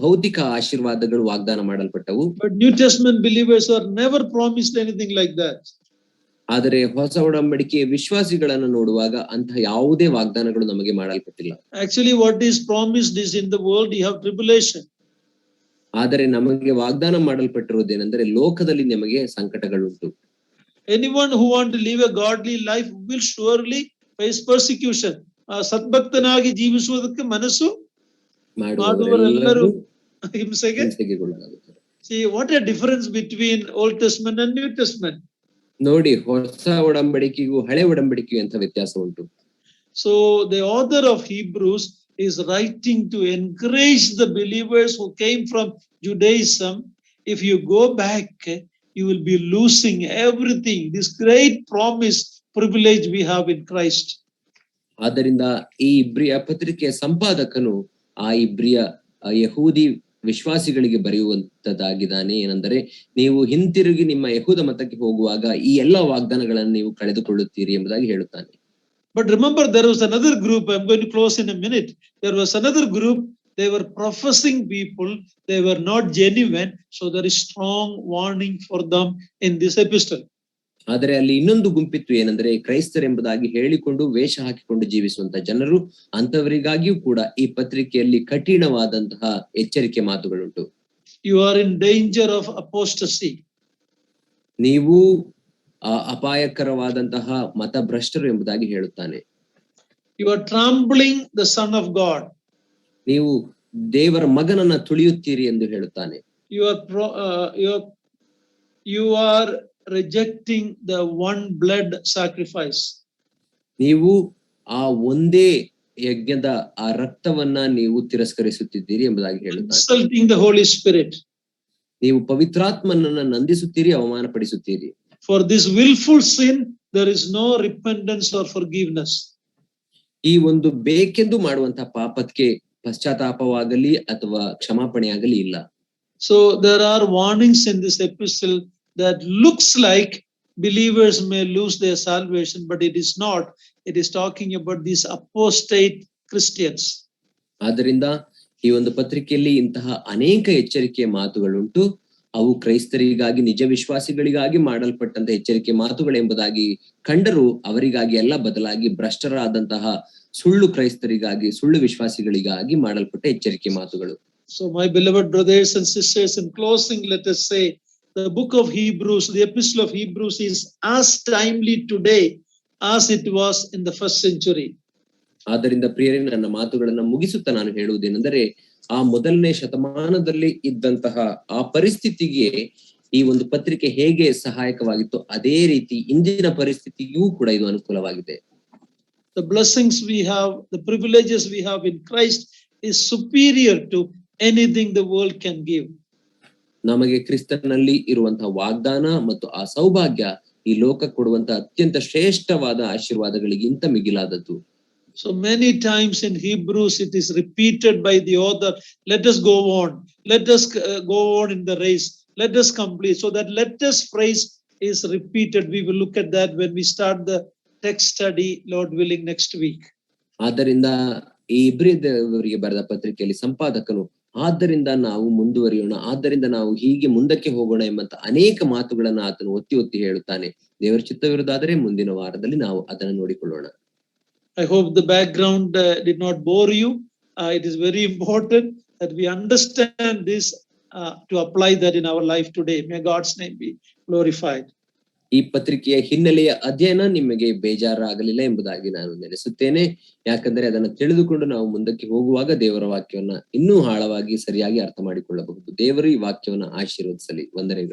ಭೌತಿಕ ಆಶೀರ್ವಾದಗಳು ವಾಗ್ದಾನ ಮಾಡಲ್ಪಟ್ಟವು.
But New Testament believers are never promised anything like that.
ಆದರೆ ಹೊಸ ಒಡಂಬಡಿಕೆಯ ವಿಶ್ವಾಸಿಗಳನ್ನು ನೋಡುವಾಗ ಅಂತಹ ಯಾವುದೇ ವಾಗ್ದಾನಗಳು ನಮಗೆ ಮಾಡಲ್ಪಟ್ಟಿಲ್ಲ.
Actually, what is promised is in the world you have tribulation.
ಆದರೆ ನಮಗೆ ವಾಗ್ದಾನ ಮಾಡಲ್ಪಟ್ಟಿರುವುದೇನೆಂದರೆ ಲೋಕದಲ್ಲಿ ನಿಮಗೆ ಸಂಕಟಗಳುಂಟು.
Anyone who want to live a godly life will surely face persecution. ಸದ್ಭಕ್ತನಾಗಿ ಜೀವಿಸುವುದಕ್ಕೆ ಮನಸ್ಸು ಮಾಡುವವರೆಲ್ಲರೂ ಹಿಂಸೆಗೆ
ಗುರಿಯಾಗುತ್ತಾರೆ.
See what a difference between Old Testament and New Testament.
ನೋಡಿ, ಹೊಸ ಒಡಂಬಡಿಕೆಗೂ ಹಳೆ ಒಡಂಬಡಿಕೆಗೂ ಅಂತ ವ್ಯತ್ಯಾಸ ಉಂಟು.
So the author of Hebrews is writing to encourage the believers who came from Judaism. If you go back, you will be losing everything. This great promise, privilege we have in Christ.
ಆದ್ದರಿಂದ ಈ ಇಬ್ರಿಯ ಪತ್ರಿಕೆಯ ಸಂಪಾದಕನು ಆ ಇಬ್ರಿಯ ಯಹೂದಿ ವಿಶ್ವಾಸಿಗಳಿಗೆ ಬರೆಯುವಂತದ್ದಾಗಿದ್ದಾನೆ. ಏನೆಂದರೆ ನೀವು ಹಿಂತಿರುಗಿ ನಿಮ್ಮ ಯಹೂದ ಮತಕ್ಕೆ ಹೋಗುವಾಗ ಈ ಎಲ್ಲಾ ವಾಗ್ದಾನಗಳನ್ನು ನೀವು ಕಳೆದುಕೊಳ್ಳುತ್ತೀರಿ ಎಂಬುದಾಗಿ ಹೇಳುತ್ತಾನೆ.
But remember, there was another group. I'm going to close in a minute. There was another group. They were professing people. They were not genuine. So there is strong warning for them in this epistle.
ಆದರೆ ಅಲ್ಲಿ ಇನ್ನೊಂದು ಗುಂಪಿತ್ತು. ಏನೆಂದರೆ ಕ್ರೈಸ್ತರೆಂಬುದಾಗಿ ಹೇಳಿಕೊಂಡು ವೇಷ ಹಾಕಿಕೊಂಡು ಜೀವಿಸುವಂತಹ ಜನರು, ಅಂತವರಿಗಾಗಿಯೂ ಕೂಡ ಈ ಪತ್ರಿಕೆಯಲ್ಲಿ ಕಠಿಣವಾದಂತಹ ಎಚ್ಚರಿಕೆ ಮಾತುಗಳುಂಟು.
You are in danger of apostasy.
ನೀವು ಅಪಾಯಕರವಾದಂತಹ ಮತಭ್ರಷ್ಟರು ಎಂಬುದಾಗಿ ಹೇಳುತ್ತಾನೆ.
You are trampling the Son of God.
ನೀವು ದೇವರ ಮಗನನ್ನ ತುಳಿಯುತ್ತೀರಿ ಎಂದು ಹೇಳುತ್ತಾನೆ.
You are rejecting the one blood sacrifice.
ನೀವು ಆ ಒಂದೇ ಯಜ್ಞದ ಆ ರಕ್ತವನ್ನ ನೀವು ತಿರಸ್ಕರಿಸುತ್ತಿದ್ದೀರಿ ಎಂಬುದಾಗಿ ಹೇಳುತ್ತಾನೆ.
Insulting the Holy Spirit.
ನೀವು ಪವಿತ್ರಾತ್ಮನನ್ನ ನಂದಿಸುತ್ತೀರಿ, ಅವಮಾನ ಪಡಿಸುತ್ತೀರಿ.
For this willful sin, there is no repentance or forgiveness.
ಈ ಒಂದು ಬೇಕೆಂದು ಮಾಡುವಂತಹ ಪಾಪಕ್ಕೆ ಪಶ್ಚಾತ್ತಾಪವಾಗಲಿ ಅಥವಾ ಕ್ಷಮಾಪಣೆಯಾಗಲಿ ಇಲ್ಲ.
So there are warnings in this epistle that looks like believers may lose their salvation, but it is not. It is talking about these apostate Christians.
ಆದ್ದರಿಂದ ಈ ಒಂದು ಪತ್ರಿಕೆಯಲ್ಲಿ ಇಂತಹ ಅನೇಕ ಎಚ್ಚರಿಕೆಯ ಮಾತುಗಳುಂಟು. ಅವು ಕ್ರೈಸ್ತರಿಗಾಗಿ, ನಿಜ ವಿಶ್ವಾಸಿಗಳಿಗಾಗಿ ಮಾಡಲ್ಪಟ್ಟಂತ ಎಚ್ಚರಿಕೆ ಮಾತುಗಳೆಂಬುದಾಗಿ ಕಂಡರೂ ಅವರಿಗಾಗಿ ಎಲ್ಲ ಬದಲಾಗಿ ಭ್ರಷ್ಟರಾದಂತಹ ಸುಳ್ಳು ಕ್ರೈಸ್ತರಿಗಾಗಿ, ಸುಳ್ಳು ವಿಶ್ವಾಸಿಗಳಿಗಾಗಿ ಮಾಡಲ್ಪಟ್ಟ ಎಚ್ಚರಿಕೆ ಮಾತುಗಳು.
So my beloved brothers and sisters, in closing, let us say the book of Hebrews, the epistle of Hebrews is as timely today as it was in the first century.
ಆದ್ದರಿಂದ ಪ್ರಿಯರೇ, ನನ್ನ ಮಾತುಗಳನ್ನ ಮುಗಿಸುತ್ತಾ ನಾನು ಹೇಳುವುದೇನೆಂದರೆ, ಆ ಮೊದಲನೇ ಶತಮಾನದಲ್ಲಿ ಇದ್ದಂತಹ ಆ ಪರಿಸ್ಥಿತಿಗೆ ಈ ಒಂದು ಪತ್ರಿಕೆ ಹೇಗೆ ಸಹಾಯಕವಾಗಿತ್ತು, ಅದೇ ರೀತಿ ಇಂದಿನ ಪರಿಸ್ಥಿತಿಗೂ ಕೂಡ ಇದು ಅನುಕೂಲವಾಗಿದೆ.
The blessings we have, the privileges we have in Christ is superior to anything the world can give.
ನಮಗೆ ಕ್ರಿಸ್ತನಲ್ಲಿ ಇರುವಂತಹ ವಾಗ್ದಾನ ಮತ್ತು ಆ ಸೌಭಾಗ್ಯ ಈ ಲೋಕ ಕೊಡುವಂತಹ ಅತ್ಯಂತ ಶ್ರೇಷ್ಠವಾದ ಆಶೀರ್ವಾದಗಳಿಗಿಂತ ಮಿಗಿಲಾದದ್ದು.
So many times in Hebrews it is repeated by the author, let us go on, let us go on in the race, let us complete. So that let us phrase is repeated. We will look at that when we start the text study, Lord willing, next week.
ಆದ್ದರಿಂದ ಈ ಇಬ್ರಿಯದವರಿಗೆ ಬರೆದ ಪತ್ರಿಕೆಯಲ್ಲಿ ಸಂಪಾದಕನು ಆದ್ದರಿಂದ ನಾವು ಮುಂದುವರಿಯೋಣ, ಆದ್ದರಿಂದ ನಾವು ಹೀಗೆ ಮುಂದಕ್ಕೆ ಹೋಗೋಣ ಎಂಬಂತ ಅನೇಕ ಮಾತುಗಳನ್ನ ಆತನು ಒತ್ತಿ ಒತ್ತಿ ಹೇಳುತ್ತಾನೆ. ದೇವರ ಚಿತ್ತವಿರುವುದಾದರೆ ಮುಂದಿನ ವಾರದಲ್ಲಿ ನಾವು ಅದನ್ನು ನೋಡಿಕೊಳ್ಳೋಣ.
I hope the background did not bore you. It is very important that we understand this to apply that in our life today. May God's name be glorified.
ಈ ಪತ್ರಿಕೆಯ ಹಿನ್ನೆಲೆಯ ಅಧ್ಯಯನ ನಿಮಗೆ ಬೇಜಾರಾಗಲಿಲ್ಲ ಎಂಬುದಾಗಿ ನಾನು ನೆನೆಸುತ್ತೇನೆ. ಯಾಕಂದ್ರೆ ಅದನ್ನು ತಿಳಿದುಕೊಂಡು ನಾವು ಮುಂದಕ್ಕೆ ಹೋಗುವಾಗ ದೇವರ ವಾಕ್ಯವನ್ನ ಇನ್ನೂ ಆಳವಾಗಿ ಸರಿಯಾಗಿ ಅರ್ಥ ಮಾಡಿಕೊಳ್ಳಬಹುದು. ದೇವರು ಈ ವಾಕ್ಯವನ್ನ ಆಶೀರ್ವದಿಸಲಿ. ವಂದನೆಗಳು.